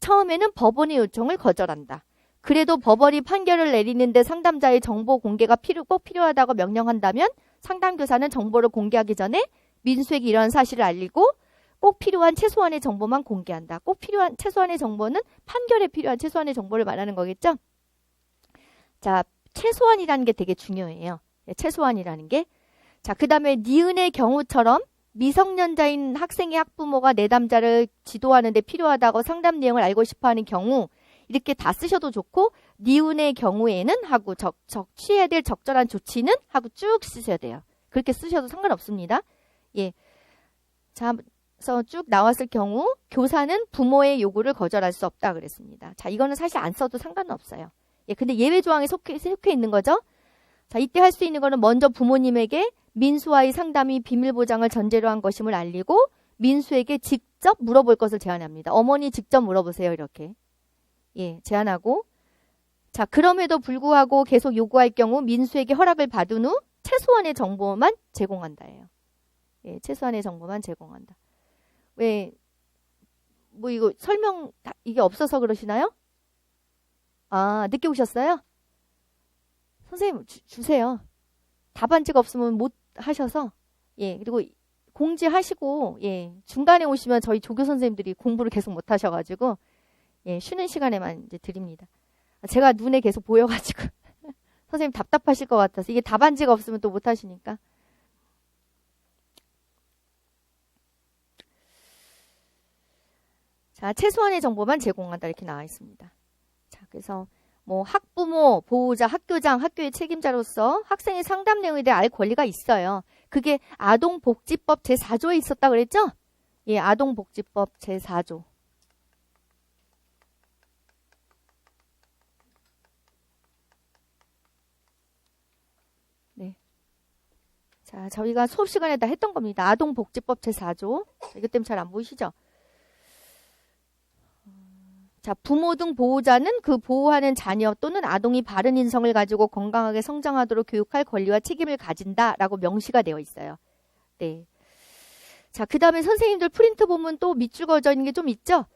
처음에는 법원의 요청을 거절한다. 그래도 법원이 판결을 내리는데 상담자의 정보 공개가 꼭 필요하다고 명령한다면 상담교사는 정보를 공개하기 전에 민수에게 이러한 사실을 알리고 꼭 필요한 최소한의 정보만 공개한다. 꼭 필요한 최소한의 정보는 판결에 필요한 최소한의 정보를 말하는 거겠죠? 자, 최소한이라는 게 되게 중요해요. 최소한이라는 게. 자, 그 다음에 니은의 경우처럼 미성년자인 학생의 학부모가 내담자를 지도하는 데 필요하다고 상담 내용을 알고 싶어하는 경우 이렇게 다 쓰셔도 좋고 니은의 경우에는 하고 취해야 될 적절한 조치는 하고 쭉 쓰셔야 돼요. 그렇게 쓰셔도 상관없습니다. 예. 자, 그래서 쭉 나왔을 경우 교사는 부모의 요구를 거절할 수 없다 그랬습니다. 자, 이거는 사실 안 써도 상관은 없어요. 예, 근데 예외 조항에 속해 있는 거죠. 자, 이때 할 수 있는 거는 먼저 부모님에게 민수와의 상담이 비밀 보장을 전제로 한 것임을 알리고 민수에게 직접 물어볼 것을 제안합니다. 어머니 직접 물어보세요. 이렇게. 예, 제안하고. 자, 그럼에도 불구하고 계속 요구할 경우 민수에게 허락을 받은 후 최소한의 정보만 제공한다예요. 예, 최소한의 정보만 제공한다. 왜, 뭐 이거 설명, 이게 없어서 그러시나요? 아, 늦게 오셨어요? 선생님, 주세요. 답안지가 없으면 못 하셔서, 예, 그리고 공지하시고, 예, 중간에 오시면 저희 조교 선생님들이 공부를 계속 못 하셔가지고, 예, 쉬는 시간에만 이제 드립니다. 제가 눈에 계속 보여가지고, 선생님 답답하실 것 같아서, 이게 답안지가 없으면 또 못 하시니까. 자, 최소한의 정보만 제공한다 이렇게 나와 있습니다. 자, 그래서 뭐 학부모, 보호자, 학교장, 학교의 책임자로서 학생의 상담 내용에 대해 알 권리가 있어요. 그게 아동복지법 제4조에 있었다 그랬죠? 예, 아동복지법 제4조. 네. 자, 저희가 수업 시간에 다 했던 겁니다. 아동복지법 제4조. 이것 때문에 잘 안 보이시죠? 자, 부모 등 보호자는 그 보호하는 자녀 또는 아동이 바른 인성을 가지고 건강하게 성장하도록 교육할 권리와 책임을 가진다라고 명시가 되어 있어요. 네. 자, 그 다음에 선생님들 프린트 보면 또 밑줄 그어져 있는 게 좀 있죠?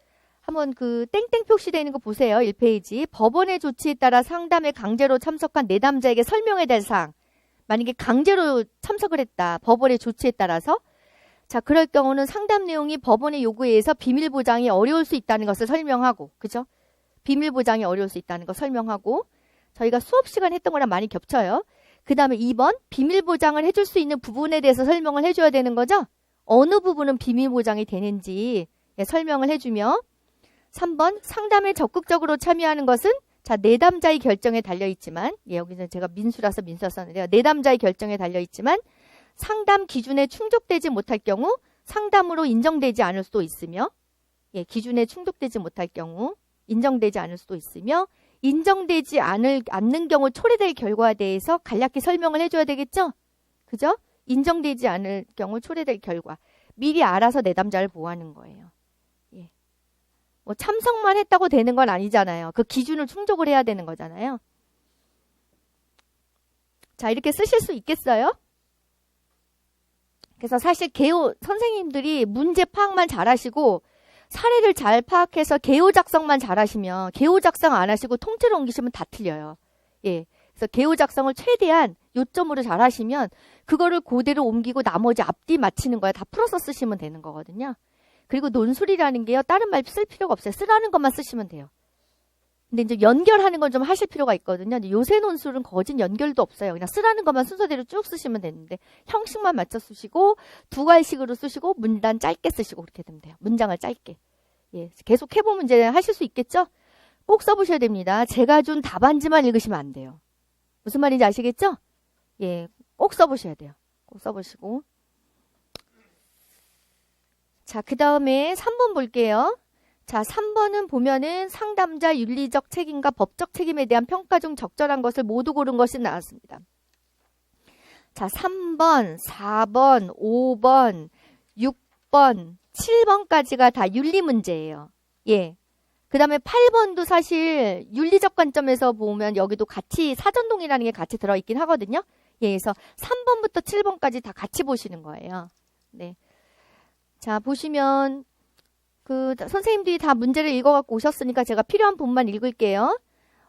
한번 그 땡땡 표시되어 있는 거 보세요. 1페이지. 법원의 조치에 따라 상담에 강제로 참석한 내담자에게 설명해야 될 사항. 만약에 강제로 참석을 했다. 법원의 조치에 따라서. 자, 그럴 경우는 상담 내용이 법원의 요구에 의해서 비밀 보장이 어려울 수 있다는 것을 설명하고, 그죠? 비밀 보장이 어려울 수 있다는 거 설명하고, 저희가 수업 시간 했던 거랑 많이 겹쳐요. 그 다음에 2번, 비밀 보장을 해줄 수 있는 부분에 대해서 설명을 해줘야 되는 거죠? 어느 부분은 비밀 보장이 되는지 설명을 해주며, 3번, 상담에 적극적으로 참여하는 것은 자, 내담자의 결정에 달려있지만, 예, 여기는 제가 민수라서 썼는데요. 내담자의 결정에 달려있지만, 상담 기준에 충족되지 못할 경우 상담으로 인정되지 않을 수도 있으며, 예, 기준에 충족되지 못할 경우 인정되지 않을 수도 있으며, 인정되지 않는 경우 초래될 결과에 대해서 간략히 설명을 해줘야 되겠죠? 그죠? 인정되지 않을 경우 초래될 결과. 미리 알아서 내담자를 보호하는 거예요. 예. 뭐 참석만 했다고 되는 건 아니잖아요. 그 기준을 충족을 해야 되는 거잖아요. 자, 이렇게 쓰실 수 있겠어요? 그래서 사실 개요 선생님들이 문제 파악만 잘하시고 사례를 잘 파악해서 개요 작성만 잘하시면 개요 작성 안 하시고 통째로 옮기시면 다 틀려요. 예, 그래서 개요 작성을 최대한 요점으로 잘하시면 그거를 그대로 옮기고 나머지 앞뒤 맞히는 거야 다 풀어서 쓰시면 되는 거거든요. 그리고 논술이라는 게요 다른 말 쓸 필요가 없어요. 쓰라는 것만 쓰시면 돼요. 근데 이제 연결하는 건 좀 하실 필요가 있거든요. 요새 논술은 거진 연결도 없어요. 그냥 쓰라는 것만 순서대로 쭉 쓰시면 되는데 형식만 맞춰 쓰시고 두 갈식으로 쓰시고 문단 짧게 쓰시고 그렇게 되면 돼요. 문장을 짧게. 예, 계속 해보면 이제 하실 수 있겠죠? 꼭 써보셔야 됩니다. 제가 준 답안지만 읽으시면 안 돼요. 무슨 말인지 아시겠죠? 예, 꼭 써보셔야 돼요. 꼭 써보시고. 자, 그 다음에 3번 볼게요. 자, 3번은 보면은 상담자 윤리적 책임과 법적 책임에 대한 평가 중 적절한 것을 모두 고른 것이 나왔습니다. 자, 3번, 4번, 5번, 6번, 7번까지가 다 윤리 문제예요. 예. 그 다음에 8번도 사실 윤리적 관점에서 보면 여기도 같이 사전동의라는 게 같이 들어있긴 하거든요. 예, 그래서 3번부터 7번까지 다 같이 보시는 거예요. 네. 자, 보시면 선생님들이 다 문제를 읽어갖고 오셨으니까 제가 필요한 부분만 읽을게요.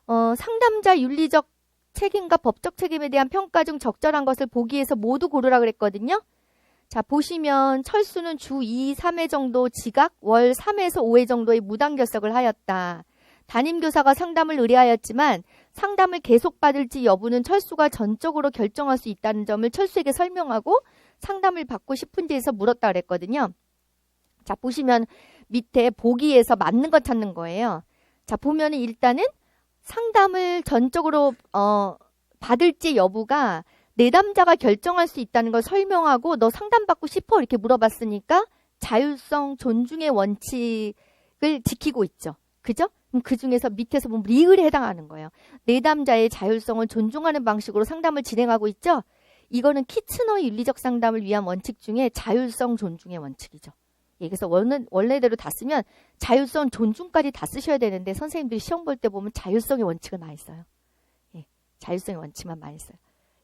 상담자 윤리적 책임과 법적 책임에 대한 평가 중 적절한 것을 보기에서 모두 고르라 그랬거든요. 자, 보시면 철수는 주 2, 3회 정도 지각, 월 3에서 5회 정도의 무단결석을 하였다. 담임교사가 상담을 의뢰하였지만 상담을 계속 받을지 여부는 철수가 전적으로 결정할 수 있다는 점을 철수에게 설명하고 상담을 받고 싶은지에서 물었다 그랬거든요. 자, 보시면 밑에 보기에서 맞는 것 찾는 거예요. 자, 보면은 일단은 상담을 전적으로 받을지 여부가 내담자가 결정할 수 있다는 걸 설명하고 너 상담받고 싶어? 이렇게 물어봤으니까 자율성 존중의 원칙을 지키고 있죠. 그죠? 그럼 그 중에서 밑에서 보면 리을에 해당하는 거예요. 내담자의 자율성을 존중하는 방식으로 상담을 진행하고 있죠. 이거는 키츠너의 윤리적 상담을 위한 원칙 중에 자율성 존중의 원칙이죠. 예, 그래서 원래대로 다 쓰면 자율성 존중까지 다 쓰셔야 되는데 선생님들이 시험 볼 때 보면 자율성의 원칙을 많이 써요. 예, 자율성의 원칙만 많이 써요.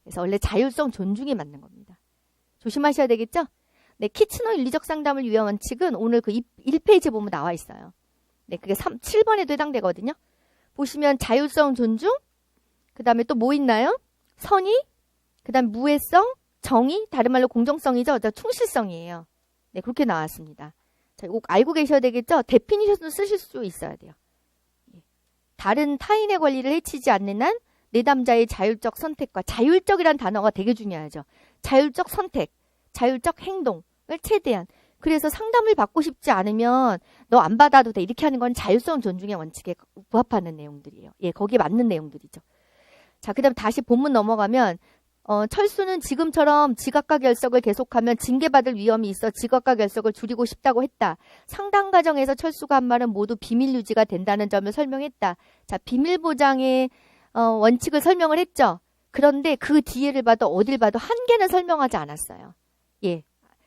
그래서 원래 자율성 존중이 맞는 겁니다. 조심하셔야 되겠죠? 네, 키츠너 윤리적 상담을 위한 원칙은 오늘 그 1페이지에 보면 나와 있어요. 네, 그게 7번에도 해당되거든요. 보시면 자율성 존중, 그 다음에 또 뭐 있나요? 선의, 그 다음에 무해성, 정의, 다른 말로 공정성이죠. 충실성이에요. 네, 그렇게 나왔습니다. 자, 꼭 알고 계셔야 되겠죠? 데피니션도 쓰실 수 있어야 돼요. 다른 타인의 권리를 해치지 않는 한 내담자의 자율적 선택과 자율적이란 단어가 되게 중요하죠. 자율적 선택, 자율적 행동을 최대한. 그래서 상담을 받고 싶지 않으면 너 안 받아도 돼. 이렇게 하는 건 자율성 존중의 원칙에 부합하는 내용들이에요. 예, 거기에 맞는 내용들이죠. 자, 그 다음 다시 본문 넘어가면 철수는 지금처럼 지각과 결석을 계속하면 징계받을 위험이 있어 지각과 결석을 줄이고 싶다고 했다. 상담 과정에서 철수가 한 말은 모두 비밀 유지가 된다는 점을 설명했다. 자, 비밀 보장의 원칙을 설명을 했죠. 그런데 그 뒤에를 봐도 어딜 봐도 한계는 설명하지 않았어요. 예,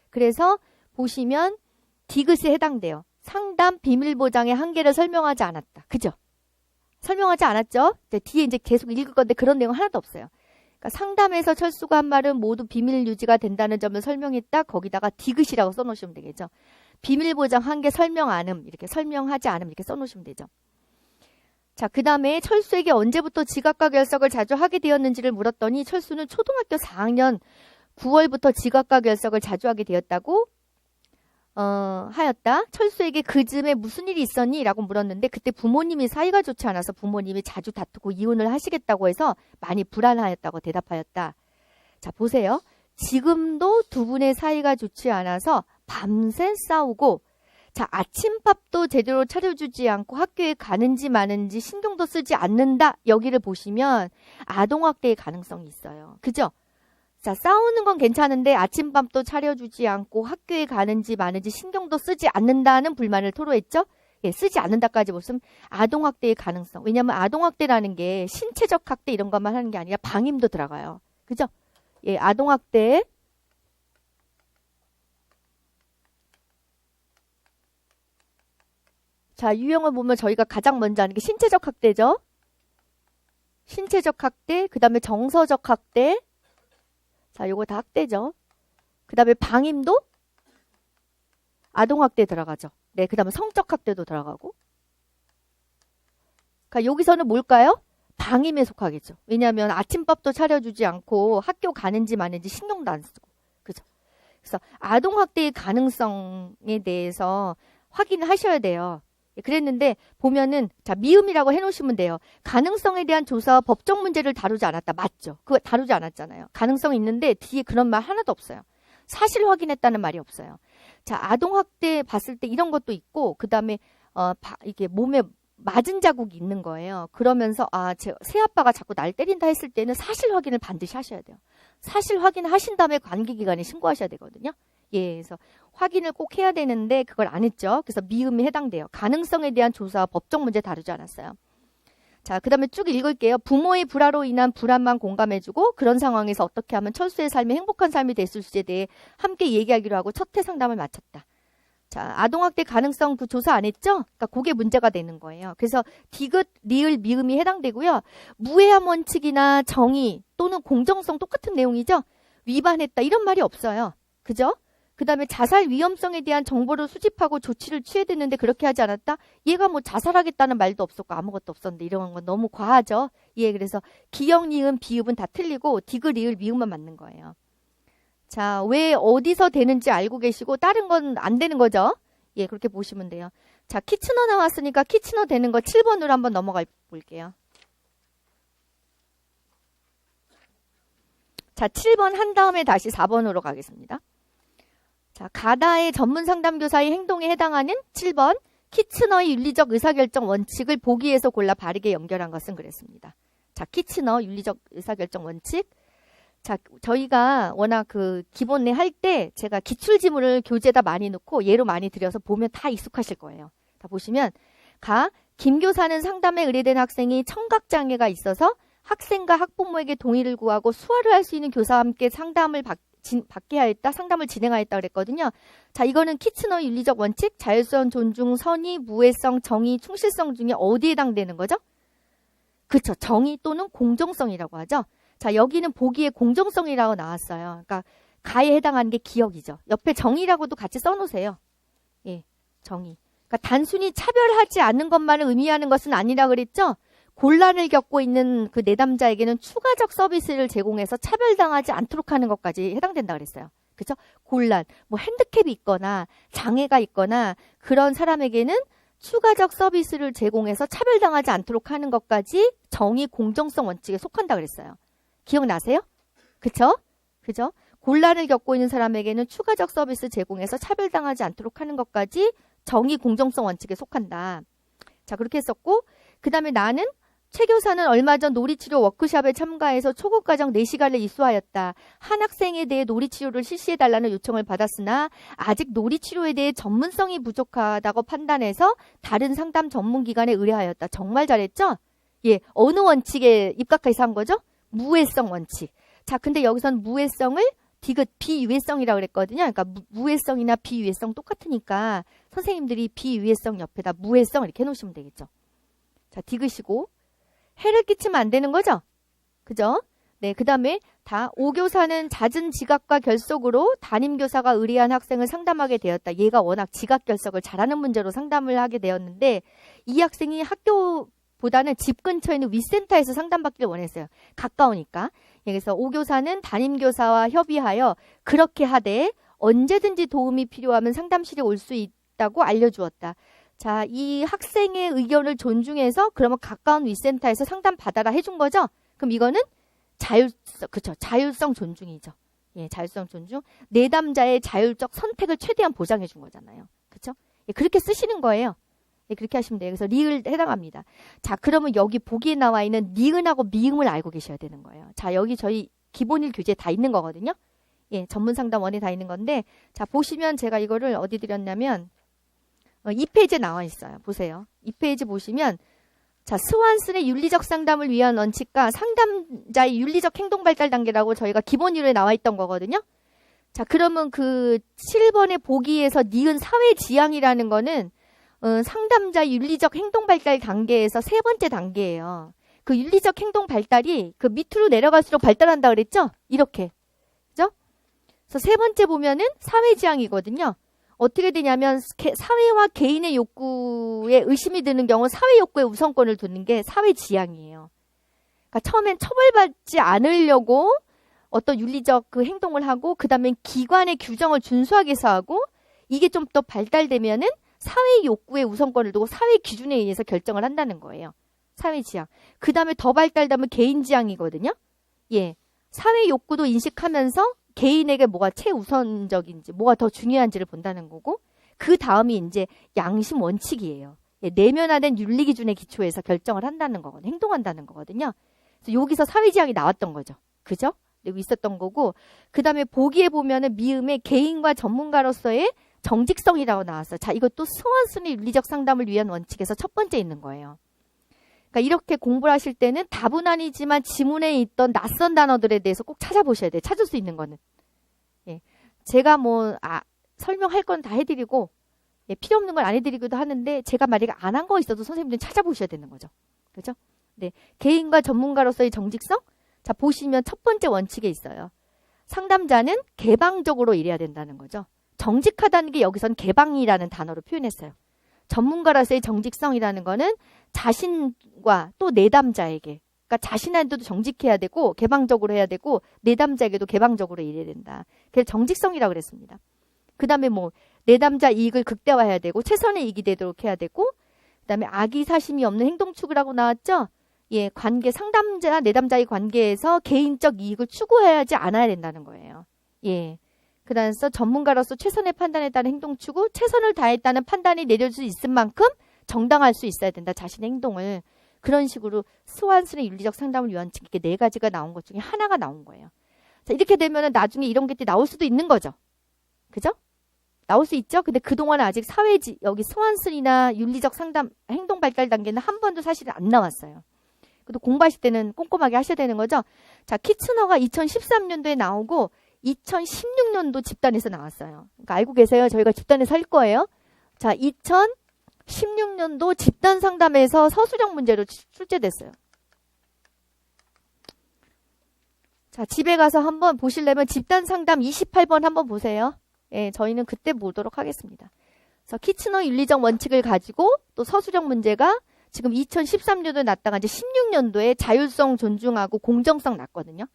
그래서 보시면 디귿에 해당돼요. 상담 비밀 보장의 한계를 설명하지 않았다. 그죠? 설명하지 않았죠? 뒤에 이제 계속 읽을 건데 그런 내용 하나도 없어요. 그러니까 상담에서 철수가 한 말은 모두 비밀 유지가 된다는 점을 설명했다. 거기다가 디귿이라고 써놓으시면 되겠죠. 비밀 보장 한계 설명 않음, 이렇게 설명하지 않음 이렇게 써놓으시면 되죠. 자, 그 다음에 철수에게 언제부터 지각과 결석을 자주 하게 되었는지를 물었더니 철수는 초등학교 4학년 9월부터 지각과 결석을 자주 하게 되었다고 하였다. 철수에게 그 즈음에 무슨 일이 있었니? 라고 물었는데 그때 부모님이 사이가 좋지 않아서 부모님이 자주 다투고 이혼을 하시겠다고 해서 많이 불안하였다고 대답하였다. 자, 보세요. 지금도 두 분의 사이가 좋지 않아서 밤새 싸우고 자, 아침밥도 제대로 차려주지 않고 학교에 가는지 마는지 신경도 쓰지 않는다. 여기를 보시면 아동학대의 가능성이 있어요. 그죠? 자, 싸우는 건 괜찮은데 아침밥도 차려주지 않고 학교에 가는지 마는지 신경도 쓰지 않는다는 불만을 토로했죠. 예, 쓰지 않는다까지 보시면 아동학대의 가능성. 왜냐하면 아동학대라는 게 신체적 학대 이런 것만 하는 게 아니라 방임도 들어가요. 그죠? 예, 아동학대. 자, 유형을 보면 저희가 가장 먼저 하는 게 신체적 학대죠. 신체적 학대, 그 다음에 정서적 학대. 자, 요거 다 학대죠. 그 다음에 방임도 아동학대 들어가죠. 네, 그 다음에 성적 학대도 들어가고. 그러니까 여기서는 뭘까요? 방임에 속하겠죠. 왜냐하면 아침밥도 차려주지 않고 학교 가는지 마는지 신경도 안 쓰고. 그죠? 그래서 아동학대의 가능성에 대해서 확인을 하셔야 돼요. 그랬는데 보면은 자, 미음이라고 해놓으시면 돼요. 가능성에 대한 조사와 법적 문제를 다루지 않았다. 맞죠? 그거 다루지 않았잖아요. 가능성이 있는데 뒤에 그런 말 하나도 없어요. 사실 확인했다는 말이 없어요. 자, 아동학대 봤을 때 이런 것도 있고 그 다음에 이게 몸에 맞은 자국이 있는 거예요. 그러면서 제 새아빠가 자꾸 날 때린다 했을 때는 사실 확인을 반드시 하셔야 돼요. 사실 확인하신 다음에 관계기관에 신고하셔야 되거든요. 예, 그래서 확인을 꼭 해야 되는데 그걸 안 했죠. 그래서 미음이 해당돼요. 가능성에 대한 조사와 법적 문제 다루지 않았어요. 자, 그 다음에 쭉 읽을게요. 부모의 불화로 인한 불안만 공감해주고 그런 상황에서 어떻게 하면 철수의 삶이 행복한 삶이 될 수 있을지에 대해 함께 얘기하기로 하고 첫 회 상담을 마쳤다. 자, 아동학대 가능성 그 조사 안 했죠? 그러니까 그게 문제가 되는 거예요. 그래서 디귿, 리을, 미음이 해당되고요. 무해함 원칙이나 정의 또는 공정성 똑같은 내용이죠? 위반했다 이런 말이 없어요. 그죠? 그 다음에 자살 위험성에 대한 정보를 수집하고 조치를 취해야 되는데 그렇게 하지 않았다? 얘가 뭐 자살하겠다는 말도 없었고 아무것도 없었는데 이런 건 너무 과하죠? 예, 그래서 기역, 니은, 비읍은 다 틀리고 디귿, 리을, 미음만 맞는 거예요. 자, 왜 어디서 되는지 알고 계시고 다른 건 안 되는 거죠? 예, 그렇게 보시면 돼요. 자, 키츠너 나왔으니까 키츠너 되는 거 7번으로 한번 넘어가 볼게요. 자, 7번 한 다음에 다시 4번으로 가겠습니다. 자, 가다의 전문 상담교사의 행동에 해당하는 7번 키츠너의 윤리적 의사결정 원칙을 보기에서 골라 바르게 연결한 것은 그랬습니다. 자, 키츠너 윤리적 의사결정 원칙. 자, 저희가 워낙 그 기본에 할 때 제가 기출지문을 교재에다 많이 넣고 예로 많이 드려서 보면 다 익숙하실 거예요. 다 보시면 김 교사는 상담에 의뢰된 학생이 청각장애가 있어서 학생과 학부모에게 동의를 구하고 수화를 할 수 있는 교사와 함께 상담을 받게 하였다. 상담을 진행하였다 그랬거든요. 자, 이거는 키츠너의 윤리적 원칙, 자율성, 존중, 선의, 무해성, 정의, 충실성 중에 어디에 해당되는 거죠? 그렇죠. 정의 또는 공정성이라고 하죠. 자, 여기는 보기에 공정성이라고 나왔어요. 그러니까 가에 해당하는 게 기억이죠. 옆에 정의라고도 같이 써놓으세요. 예, 정의. 그러니까 단순히 차별하지 않는 것만을 의미하는 것은 아니라 그랬죠. 곤란을 겪고 있는 그 내담자에게는 추가적 서비스를 제공해서 차별당하지 않도록 하는 것까지 해당된다 그랬어요. 그렇죠? 곤란, 뭐 핸디캡이 있거나 장애가 있거나 그런 사람에게는 추가적 서비스를 제공해서 차별당하지 않도록 하는 것까지 정의 공정성 원칙에 속한다 그랬어요. 기억나세요? 그쵸? 그죠? 곤란을 겪고 있는 사람에게는 추가적 서비스 제공해서 차별당하지 않도록 하는 것까지 정의 공정성 원칙에 속한다. 자, 그렇게 했었고, 그 다음에 나는 최 교사는 얼마 전 놀이치료 워크숍에 참가해서 초급과정 4시간을 이수하였다. 한 학생에 대해 놀이치료를 실시해달라는 요청을 받았으나 아직 놀이치료에 대해 전문성이 부족하다고 판단해서 다른 상담 전문기관에 의뢰하였다. 정말 잘했죠? 예, 어느 원칙에 입각해서 한 거죠? 무해성 원칙. 자, 근데 여기선 무해성을 디귿 비유해성이라고 그랬거든요. 그러니까 무해성이나 비유해성 똑같으니까 선생님들이 비유해성 옆에다 무해성 이렇게 해놓으시면 되겠죠. 자, 디귿이고 해를 끼치면 안 되는 거죠. 그죠? 네, 그 다음에 다 오교사는 잦은 지각과 결석으로 담임교사가 의뢰한 학생을 상담하게 되었다. 얘가 워낙 지각 결석을 잘하는 문제로 상담을 하게 되었는데 이 학생이 학교보다는 집 근처에 있는 위센터에서 상담받기를 원했어요. 가까우니까. 그래서 오교사는 담임교사와 협의하여 그렇게 하되 언제든지 도움이 필요하면 상담실에 올 수 있다고 알려주었다. 자, 이 학생의 의견을 존중해서 그러면 가까운 위센터에서 상담 받아라 해준 거죠? 그럼 이거는 그쵸. 자율성 존중이죠. 예, 자율성 존중. 내담자의 자율적 선택을 최대한 보장해 준 거잖아요. 그쵸? 예, 그렇게 쓰시는 거예요. 예, 그렇게 하시면 돼요. 그래서 리을 해당합니다. 자, 그러면 여기 보기에 나와 있는 니은하고 미음을 알고 계셔야 되는 거예요. 자, 여기 저희 기본일 교재에 다 있는 거거든요. 예, 전문 상담원에 다 있는 건데, 자, 보시면 제가 이거를 어디 드렸냐면, 2페이지에 나와 있어요. 보세요. 2페이지 보시면 자, 스완슨의 윤리적 상담을 위한 원칙과 상담자의 윤리적 행동 발달 단계라고 저희가 기본 이론에 나와 있던 거거든요. 자, 그러면 그 7번의 보기에서 니은 사회 지향이라는 거는 상담자의 윤리적 행동 발달 단계에서 세 번째 단계예요. 그 윤리적 행동 발달이 그 밑으로 내려갈수록 발달한다 그랬죠? 이렇게. 그죠? 그래서 세 번째 보면은 사회 지향이거든요. 어떻게 되냐면 사회와 개인의 욕구에 의심이 드는 경우 사회 욕구에 우선권을 두는 게 사회 지향이에요. 그러니까 처음엔 처벌받지 않으려고 어떤 윤리적 그 행동을 하고 그 다음에 기관의 규정을 준수하기 위해서 하고 이게 좀 더 발달되면은 사회 욕구에 우선권을 두고 사회 기준에 의해서 결정을 한다는 거예요. 사회 지향. 그 다음에 더 발달되면 개인 지향이거든요. 예, 사회 욕구도 인식하면서 개인에게 뭐가 최우선적인지 뭐가 더 중요한지를 본다는 거고 그 다음이 이제 양심 원칙이에요. 예, 내면화된 윤리 기준에 기초해서 결정을 한다는 거거든요. 행동한다는 거거든요. 그래서 여기서 사회지향이 나왔던 거죠. 그죠? 여기 있었던 거고 그 다음에 보기에 보면은 미음의 개인과 전문가로서의 정직성이라고 나왔어요. 자, 이것도 스완슨의 윤리적 상담을 위한 원칙에서 첫 번째 있는 거예요. 그러니까 이렇게 공부를 하실 때는 답은 아니지만 지문에 있던 낯선 단어들에 대해서 꼭 찾아보셔야 돼요. 찾을 수 있는 거는. 예. 제가 설명할 건 다 해드리고, 예, 필요 없는 걸 안 해드리기도 하는데 제가 만약에 안 한 거 있어도 선생님들은 찾아보셔야 되는 거죠. 그죠? 네. 개인과 전문가로서의 정직성? 자, 보시면 첫 번째 원칙에 있어요. 상담자는 개방적으로 일해야 된다는 거죠. 정직하다는 게 여기선 개방이라는 단어로 표현했어요. 전문가로서의 정직성이라는 거는 자신과 또 내담자에게, 그러니까 자신한테도 정직해야 되고 개방적으로 해야 되고 내담자에게도 개방적으로 일해야 된다. 그래서 정직성이라고 그랬습니다. 그 다음에 뭐 내담자 이익을 극대화해야 되고 최선의 이익이 되도록 해야 되고 그 다음에 악의 사심이 없는 행동 추구라고 나왔죠. 예, 관계 상담자 내담자의 관계에서 개인적 이익을 추구해야지 않아야 된다는 거예요. 예. 그래서 전문가로서 최선의 판단에 따른 행동 추구, 최선을 다했다는 판단이 내려질 수 있을 만큼 정당할 수 있어야 된다. 자신의 행동을. 그런 식으로 스완슨의 윤리적 상담을 위한 이렇게 4가지가 나온 것 중에 하나가 나온 거예요. 자, 이렇게 되면은 나중에 이런 게 나올 수도 있는 거죠. 그죠? 나올 수 있죠. 근데 그동안 아직 여기 스완슨이나 윤리적 상담 행동 발달 단계는 한 번도 사실은 안 나왔어요. 그래도 공부하실 때는 꼼꼼하게 하셔야 되는 거죠. 자, 키츠너가 2013년도에 나오고 2016년도 집단에서 나왔어요. 그러니까 알고 계세요? 저희가 집단에서 할 거예요. 자, 2016년도 집단 상담에서 서술형 문제로 출제됐어요. 자, 집에 가서 한번 보시려면 집단 상담 28번 한번 보세요. 예, 저희는 그때 보도록 하겠습니다. 그래서 키츠너 윤리적 원칙을 가지고 또 서술형 문제가 지금 2013년도에 났다가 이제 16년도에 자율성 존중하고 공정성 났거든요.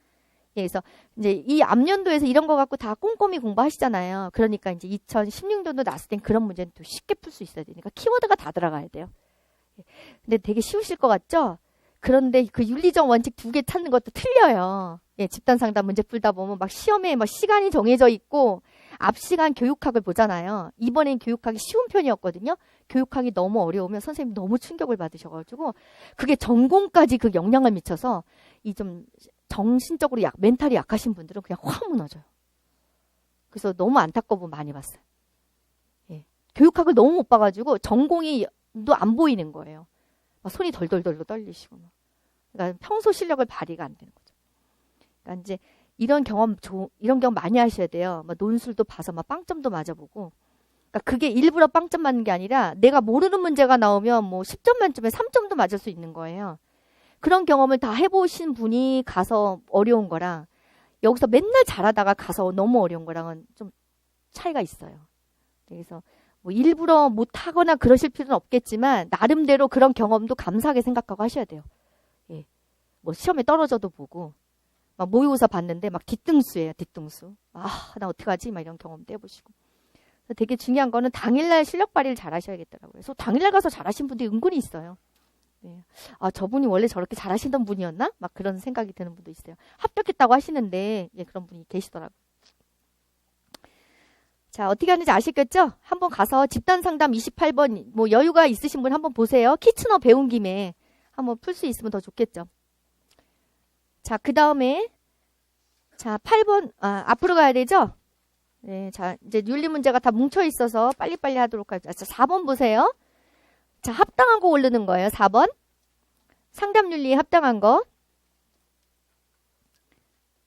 예, 그래서 이제 이 앞년도에서 이런 거 갖고 다 꼼꼼히 공부하시잖아요. 그러니까 이제 2016년도 났을 땐 그런 문제는 또 쉽게 풀 수 있어야 되니까 키워드가 다 들어가야 돼요. 근데 되게 쉬우실 것 같죠? 그런데 그 윤리적 원칙 2개 찾는 것도 틀려요. 예, 집단 상담 문제 풀다 보면 막 시험에 막 시간이 정해져 있고 앞 시간 교육학을 보잖아요. 이번엔 교육학이 쉬운 편이었거든요. 교육학이 너무 어려우면 선생님 너무 충격을 받으셔가지고 그게 전공까지 그 영향을 미쳐서 이 좀 정신적으로 멘탈이 약하신 분들은 그냥 확 무너져요. 그래서 너무 안타까워 많이 봤어요. 예. 교육학을 너무 못 봐가지고 전공이 또 안 보이는 거예요. 막 손이 덜덜덜 떨리시고. 그러니까 평소 실력을 발휘가 안 되는 거죠. 그러니까 이제 이런 경험 많이 하셔야 돼요. 막 논술도 봐서 막 빵점도 맞아보고. 그러니까 그게 일부러 빵점 맞는 게 아니라 내가 모르는 문제가 나오면 뭐 10점 만점에 3점도 맞을 수 있는 거예요. 그런 경험을 다 해보신 분이 가서 어려운 거랑 여기서 맨날 잘하다가 가서 너무 어려운 거랑은 좀 차이가 있어요. 그래서 뭐 일부러 못하거나 그러실 필요는 없겠지만 나름대로 그런 경험도 감사하게 생각하고 하셔야 돼요. 예. 뭐 시험에 떨어져도 보고 막 모의고사 봤는데 막 뒤등수예요. 뒤등수. 아, 나 어떡하지? 막 이런 경험도 해보시고. 되게 중요한 거는 당일날 실력 발휘를 잘 하셔야겠더라고요. 그래서 당일날 가서 잘하신 분들이 은근히 있어요. 네. 아, 저분이 원래 저렇게 잘하시던 분이었나? 막 그런 생각이 드는 분도 있어요. 합격했다고 하시는데 예, 그런 분이 계시더라고요. 자, 어떻게 하는지 아시겠죠? 한번 가서 집단 상담 28번 뭐 여유가 있으신 분 한번 보세요. 키츠너 배운 김에 한번 풀 수 있으면 더 좋겠죠. 자, 그 다음에 자 8번 앞으로 가야 되죠? 네, 자 이제 윤리 문제가 다 뭉쳐 있어서 빨리빨리 하도록 하죠. 자, 4번 보세요. 자, 합당한 거 고르는 거예요. 4번. 상담 윤리에 합당한 거.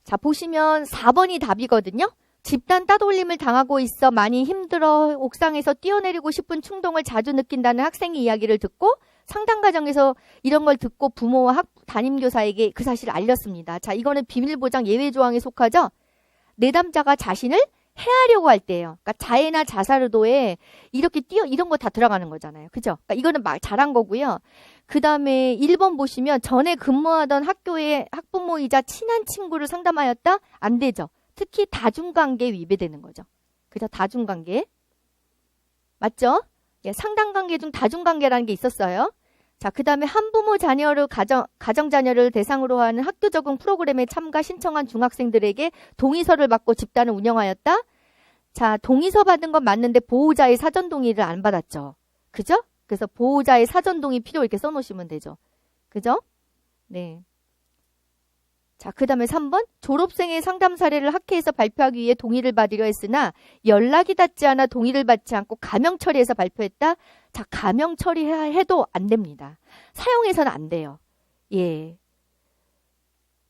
자, 보시면 4번이 답이거든요. 집단 따돌림을 당하고 있어 많이 힘들어 옥상에서 뛰어내리고 싶은 충동을 자주 느낀다는 학생의 이야기를 듣고 상담 과정에서 이런 걸 듣고 부모와 담임교사에게 그 사실을 알렸습니다. 자, 이거는 비밀보장 예외 조항에 속하죠. 내담자가 자신을 해하려고 할 때예요. 그러니까 자해나 자살 의도에 이렇게 이런 거 다 들어가는 거잖아요. 그죠? 그러니까 이거는 막 잘한 거고요. 그 다음에 1번 보시면 전에 근무하던 학교의 학부모이자 친한 친구를 상담하였다? 안 되죠. 특히 다중관계에 위배되는 거죠. 그죠? 다중관계. 맞죠? 예, 상담관계 중 다중관계라는 게 있었어요. 자, 그 다음에 한부모 자녀를 가정자녀를 대상으로 하는 학교 적응 프로그램에 참가 신청한 중학생들에게 동의서를 받고 집단을 운영하였다. 자, 동의서 받은 건 맞는데 보호자의 사전 동의를 안 받았죠. 그죠? 그래서 보호자의 사전 동의 필요 이렇게 써놓으시면 되죠. 그죠? 네. 자, 그 다음에 3번. 졸업생의 상담 사례를 학회에서 발표하기 위해 동의를 받으려 했으나 연락이 닿지 않아 동의를 받지 않고 가명 처리해서 발표했다. 자, 가명 처리해도 안 됩니다. 사용해서는 안 돼요. 예.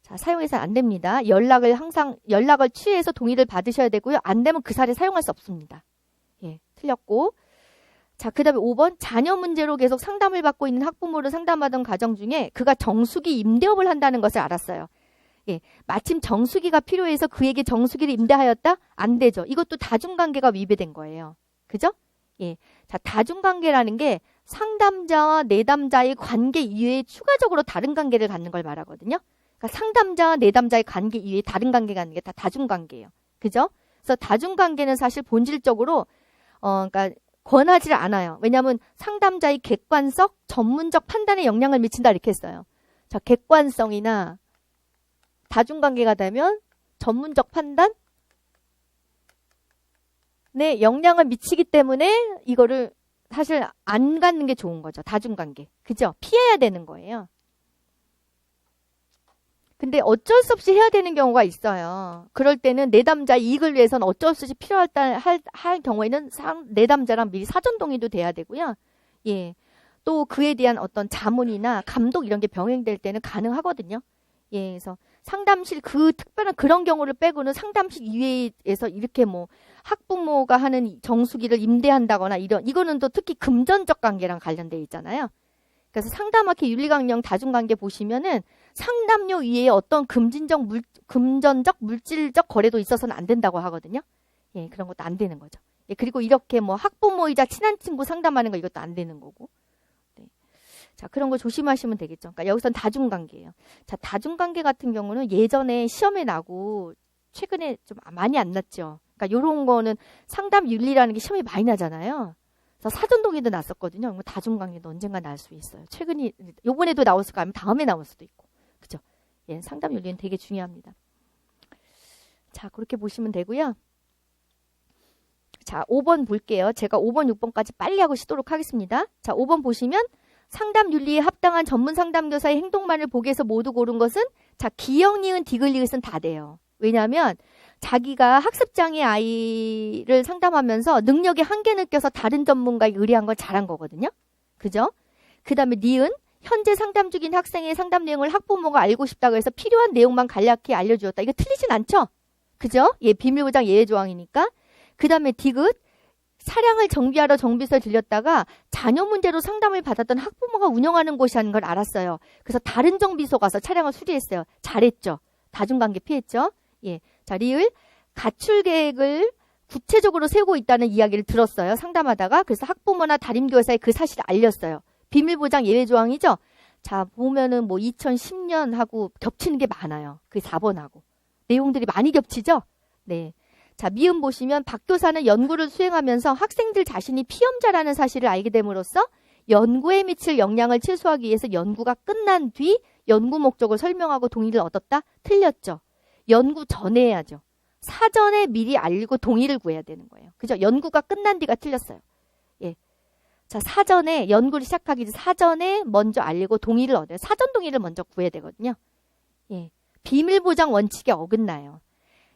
자, 사용해서는 안 됩니다. 연락을 취해서 동의를 받으셔야 되고요. 안 되면 그 사례 사용할 수 없습니다. 예, 틀렸고. 자, 그 다음에 5번. 자녀 문제로 계속 상담을 받고 있는 학부모를 상담하던 가정 중에 그가 정수기 임대업을 한다는 것을 알았어요. 예, 마침 정수기가 필요해서 그에게 정수기를 임대하였다? 안 되죠. 이것도 다중관계가 위배된 거예요. 그죠? 예. 자, 다중관계라는 게 상담자와 내담자의 관계 이외에 추가적으로 다른 관계를 갖는 걸 말하거든요. 그러니까 상담자와 내담자의 관계 이외에 다른 관계가 갖는 게 다 다중관계예요. 그죠? 그래서 다중관계는 사실 본질적으로 그러니까 권하지를 않아요. 왜냐하면 상담자의 객관적, 전문적 판단에 영향을 미친다 이렇게 했어요. 자, 객관성이나 다중관계가 되면 전문적 판단에 영향을 미치기 때문에 이거를 사실 안 갖는 게 좋은 거죠. 다중관계. 그죠? 피해야 되는 거예요. 근데 어쩔 수 없이 해야 되는 경우가 있어요. 그럴 때는 내담자 이익을 위해서는 어쩔 수 없이 필요할 할 경우에는 내담자랑 미리 사전 동의도 돼야 되고요. 예. 또 그에 대한 어떤 자문이나 감독 이런 게 병행될 때는 가능하거든요. 예. 그래서 상담실 그 특별한 그런 경우를 빼고는 상담실 이외에서 이렇게 뭐 학부모가 하는 정수기를 임대한다거나 이거는 또 특히 금전적 관계랑 관련돼 있잖아요. 그래서 상담학회 윤리강령 다중관계 보시면은 상담료 이외에 어떤 금전적 물질적 거래도 있어서는 안 된다고 하거든요. 예, 그런 것도 안 되는 거죠. 예, 그리고 이렇게 뭐 학부모이자 친한 친구 상담하는 거 이것도 안 되는 거고. 네. 자, 그런 거 조심하시면 되겠죠. 그러니까 여기선 다중관계예요. 자, 다중관계 같은 경우는 예전에 시험에 나고 최근에 좀 많이 안 났죠. 그러니까 이런 거는 상담 윤리라는 게 시험에 많이 나잖아요. 그래서 사전 동의도 났었거든요. 뭐 다중관계도 언젠가 날 수 있어요. 최근에 요번에도 나왔을까 아니면 다음에 나올 수도 있고. 그죠? 예, 상담 윤리는 되게 중요합니다. 자, 그렇게 보시면 되고요. 자, 5번 볼게요. 제가 5번, 6번까지 빨리 하고 쉬도록 하겠습니다. 자, 5번 보시면 상담 윤리에 합당한 전문 상담교사의 행동만을 보기에서 모두 고른 것은 자, 기역, 니은, 디귿, 리귿은 다 돼요. 왜냐하면 자기가 학습장애 아이를 상담하면서 능력의 한계 느껴서 다른 전문가에 의뢰한 걸 잘한 거거든요. 그죠? 그 다음에 니은, 현재 상담 중인 학생의 상담 내용을 학부모가 알고 싶다고 해서 필요한 내용만 간략히 알려주었다. 이거 틀리진 않죠? 그죠? 예, 비밀보장 예외조항이니까. 그 다음에 디귿, 차량을 정비하러 정비소에 들렸다가 자녀 문제로 상담을 받았던 학부모가 운영하는 곳이라는 걸 알았어요. 그래서 다른 정비소 가서 차량을 수리했어요. 잘했죠? 다중관계 피했죠? 예. 자, 리을, 가출 계획을 구체적으로 세우고 있다는 이야기를 들었어요. 상담하다가. 그래서 학부모나 담임교사에 그 사실을 알렸어요. 비밀보장 예외조항이죠? 자, 보면은 뭐 2010년하고 겹치는 게 많아요. 그게 4번하고. 내용들이 많이 겹치죠? 네. 자, 미음 보시면 박 교사는 연구를 수행하면서 학생들 자신이 피험자라는 사실을 알게 됨으로써 연구에 미칠 영향을 최소화하기 위해서 연구가 끝난 뒤 연구 목적을 설명하고 동의를 얻었다? 틀렸죠? 연구 전에 해야죠. 사전에 미리 알고 동의를 구해야 되는 거예요. 그죠? 연구가 끝난 뒤가 틀렸어요. 예. 자, 사전에 연구를 시작하기 전 사전에 먼저 알리고 동의를 얻어요. 사전 동의를 먼저 구해야 되거든요. 예. 비밀 보장 원칙에 어긋나요.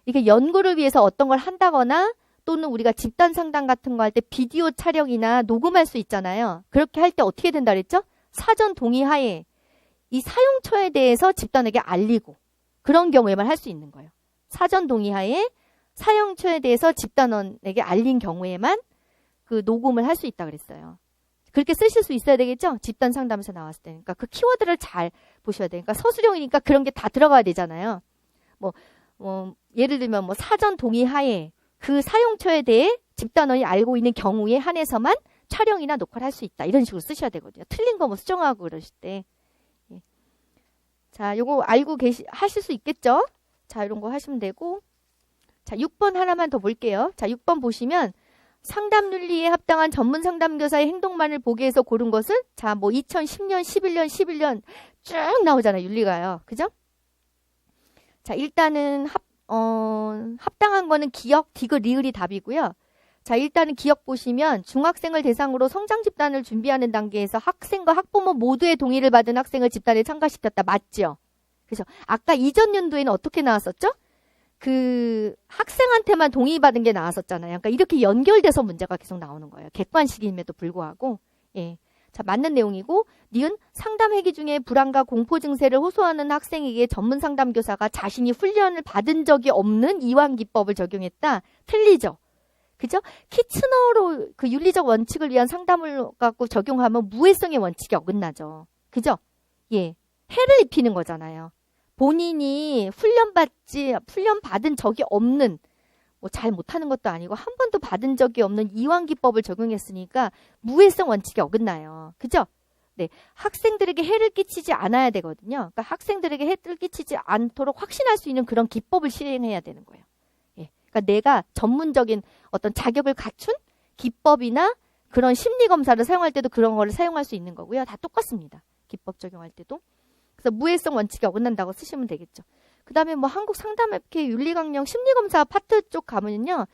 이게 연구를 위해서 어떤 걸 한다거나 또는 우리가 집단 상담 같은 거 할 때 비디오 촬영이나 녹음할 수 있잖아요. 그렇게 할 때 어떻게 된다 그랬죠? 사전 동의 하에 이 사용처에 대해서 집단에게 알리고 그런 경우에만 할 수 있는 거예요. 사전 동의 하에 사용처에 대해서 집단원에게 알린 경우에만 그 녹음을 할 수 있다 그랬어요. 그렇게 쓰실 수 있어야 되겠죠? 집단 상담에서 나왔을 때. 그러니까 그 키워드를 잘 보셔야 돼요. 그러니까 서술형이니까 그런 게 다 들어가야 되잖아요. 예를 들면 사전 동의 하에 그 사용처에 대해 집단원이 알고 있는 경우에 한해서만 촬영이나 녹화를 할 수 있다. 이런 식으로 쓰셔야 되거든요. 틀린 거 수정하고 그러실 때. 예. 자, 요거 알고 하실 수 있겠죠? 자, 이런 거 하시면 되고. 자, 6번 하나만 더 볼게요. 자, 6번 보시면 상담 윤리에 합당한 전문 상담교사의 행동만을 보기 위해서 고른 것은 자, 2010년, 11년 쭉 나오잖아요. 윤리가요. 그죠? 자, 일단은 합당한 거는 기역, 디귿, 리을이 답이고요. 자, 일단은 기역 보시면 중학생을 대상으로 성장 집단을 준비하는 단계에서 학생과 학부모 모두의 동의를 받은 학생을 집단에 참가시켰다. 맞죠? 그래서 아까 이전 연도에는 어떻게 나왔었죠? 그 학생한테만 동의받은 게 나왔었잖아요. 그러니까 이렇게 연결돼서 문제가 계속 나오는 거예요. 객관식임에도 불구하고. 예. 자, 맞는 내용이고 니은 상담 회기 중에 불안과 공포 증세를 호소하는 학생에게 전문 상담교사가 자신이 훈련을 받은 적이 없는 이완 기법을 적용했다. 틀리죠. 그죠? 키츠너로 그 윤리적 원칙을 위한 상담을 갖고 적용하면 무해성의 원칙이 어긋나죠. 그죠? 예. 해를 입히는 거잖아요. 본인이 훈련받은 적이 없는, 뭐 잘 못하는 것도 아니고 한 번도 받은 적이 없는 이완기법을 적용했으니까 무해성 원칙이 어긋나요. 그죠? 네. 학생들에게 해를 끼치지 않아야 되거든요. 그러니까 학생들에게 해를 끼치지 않도록 확신할 수 있는 그런 기법을 시행해야 되는 거예요. 예. 그러니까 내가 전문적인 어떤 자격을 갖춘 기법이나 그런 심리 검사를 사용할 때도 그런 거를 사용할 수 있는 거고요. 다 똑같습니다. 기법 적용할 때도. 그래서 무해성 원칙이 어긋난다고 쓰시면 되겠죠. 그 다음에 뭐 한국 상담업계 윤리강령 심리검사 파트 쪽 가면요.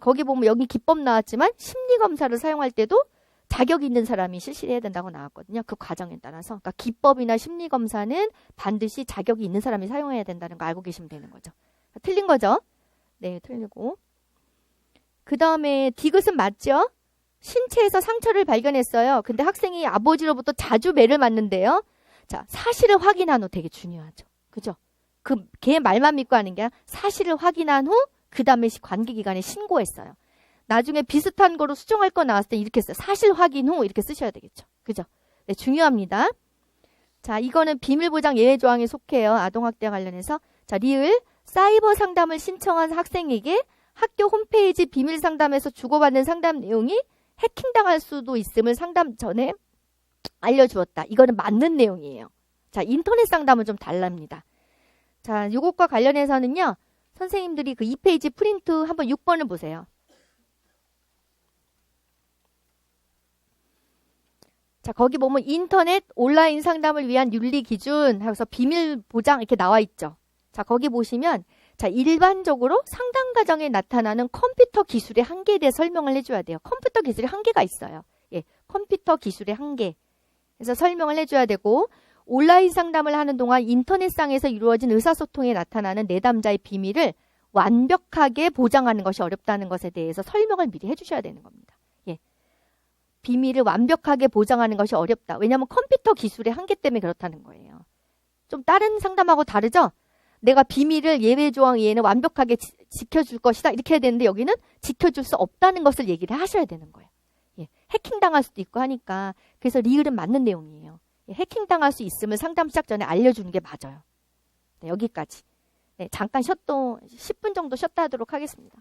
거기 보면 여기 기법 나왔지만 심리검사를 사용할 때도 자격이 있는 사람이 실시해야 된다고 나왔거든요. 그 과정에 따라서. 그러니까 기법이나 심리검사는 반드시 자격이 있는 사람이 사용해야 된다는 거 알고 계시면 되는 거죠. 틀린 거죠? 네, 틀리고. 그 다음에 디귿은 맞죠? 신체에서 상처를 발견했어요. 근데 학생이 아버지로부터 자주 매를 맞는데요. 자, 사실을 확인한 후 되게 중요하죠. 그죠? 걔 말만 믿고 하는 게 아니라 사실을 확인한 후 그 다음에 관계기관에 신고했어요. 나중에 비슷한 거로 수정할 거 나왔을 때 이렇게 써요. 사실 확인 후 이렇게 쓰셔야 되겠죠. 그죠? 네, 중요합니다. 자, 이거는 비밀보장 예외 조항에 속해요. 아동학대 관련해서. 자, 리을 사이버 상담을 신청한 학생에게 학교 홈페이지 비밀 상담에서 주고받는 상담 내용이 해킹당할 수도 있음을 상담 전에 알려주었다. 이거는 맞는 내용이에요. 자, 인터넷 상담은 좀 달랍니다. 자, 이것과 관련해서는요. 선생님들이 그 2페이지 프린트 한번 6번을 보세요. 자, 거기 보면 인터넷 온라인 상담을 위한 윤리 기준 하면서 비밀 보장 이렇게 나와 있죠. 자, 거기 보시면 자, 일반적으로 상담 과정에 나타나는 컴퓨터 기술의 한계에 대해 설명을 해줘야 돼요. 컴퓨터 기술의 한계가 있어요. 예, 컴퓨터 기술의 한계. 그래서 설명을 해줘야 되고 온라인 상담을 하는 동안 인터넷상에서 이루어진 의사소통에 나타나는 내담자의 비밀을 완벽하게 보장하는 것이 어렵다는 것에 대해서 설명을 미리 해주셔야 되는 겁니다. 예, 비밀을 완벽하게 보장하는 것이 어렵다. 왜냐하면 컴퓨터 기술의 한계 때문에 그렇다는 거예요. 좀 다른 상담하고 다르죠? 내가 비밀을 예외 조항 이외에는 완벽하게 지켜줄 것이다. 이렇게 해야 되는데 여기는 지켜줄 수 없다는 것을 얘기를 하셔야 되는 거예요. 예, 해킹당할 수도 있고 하니까. 그래서 리을은 맞는 내용이에요. 예, 해킹당할 수 있음을 상담 시작 전에 알려주는 게 맞아요. 네, 여기까지. 네, 잠깐 10분 정도 쉬었다 하도록 하겠습니다.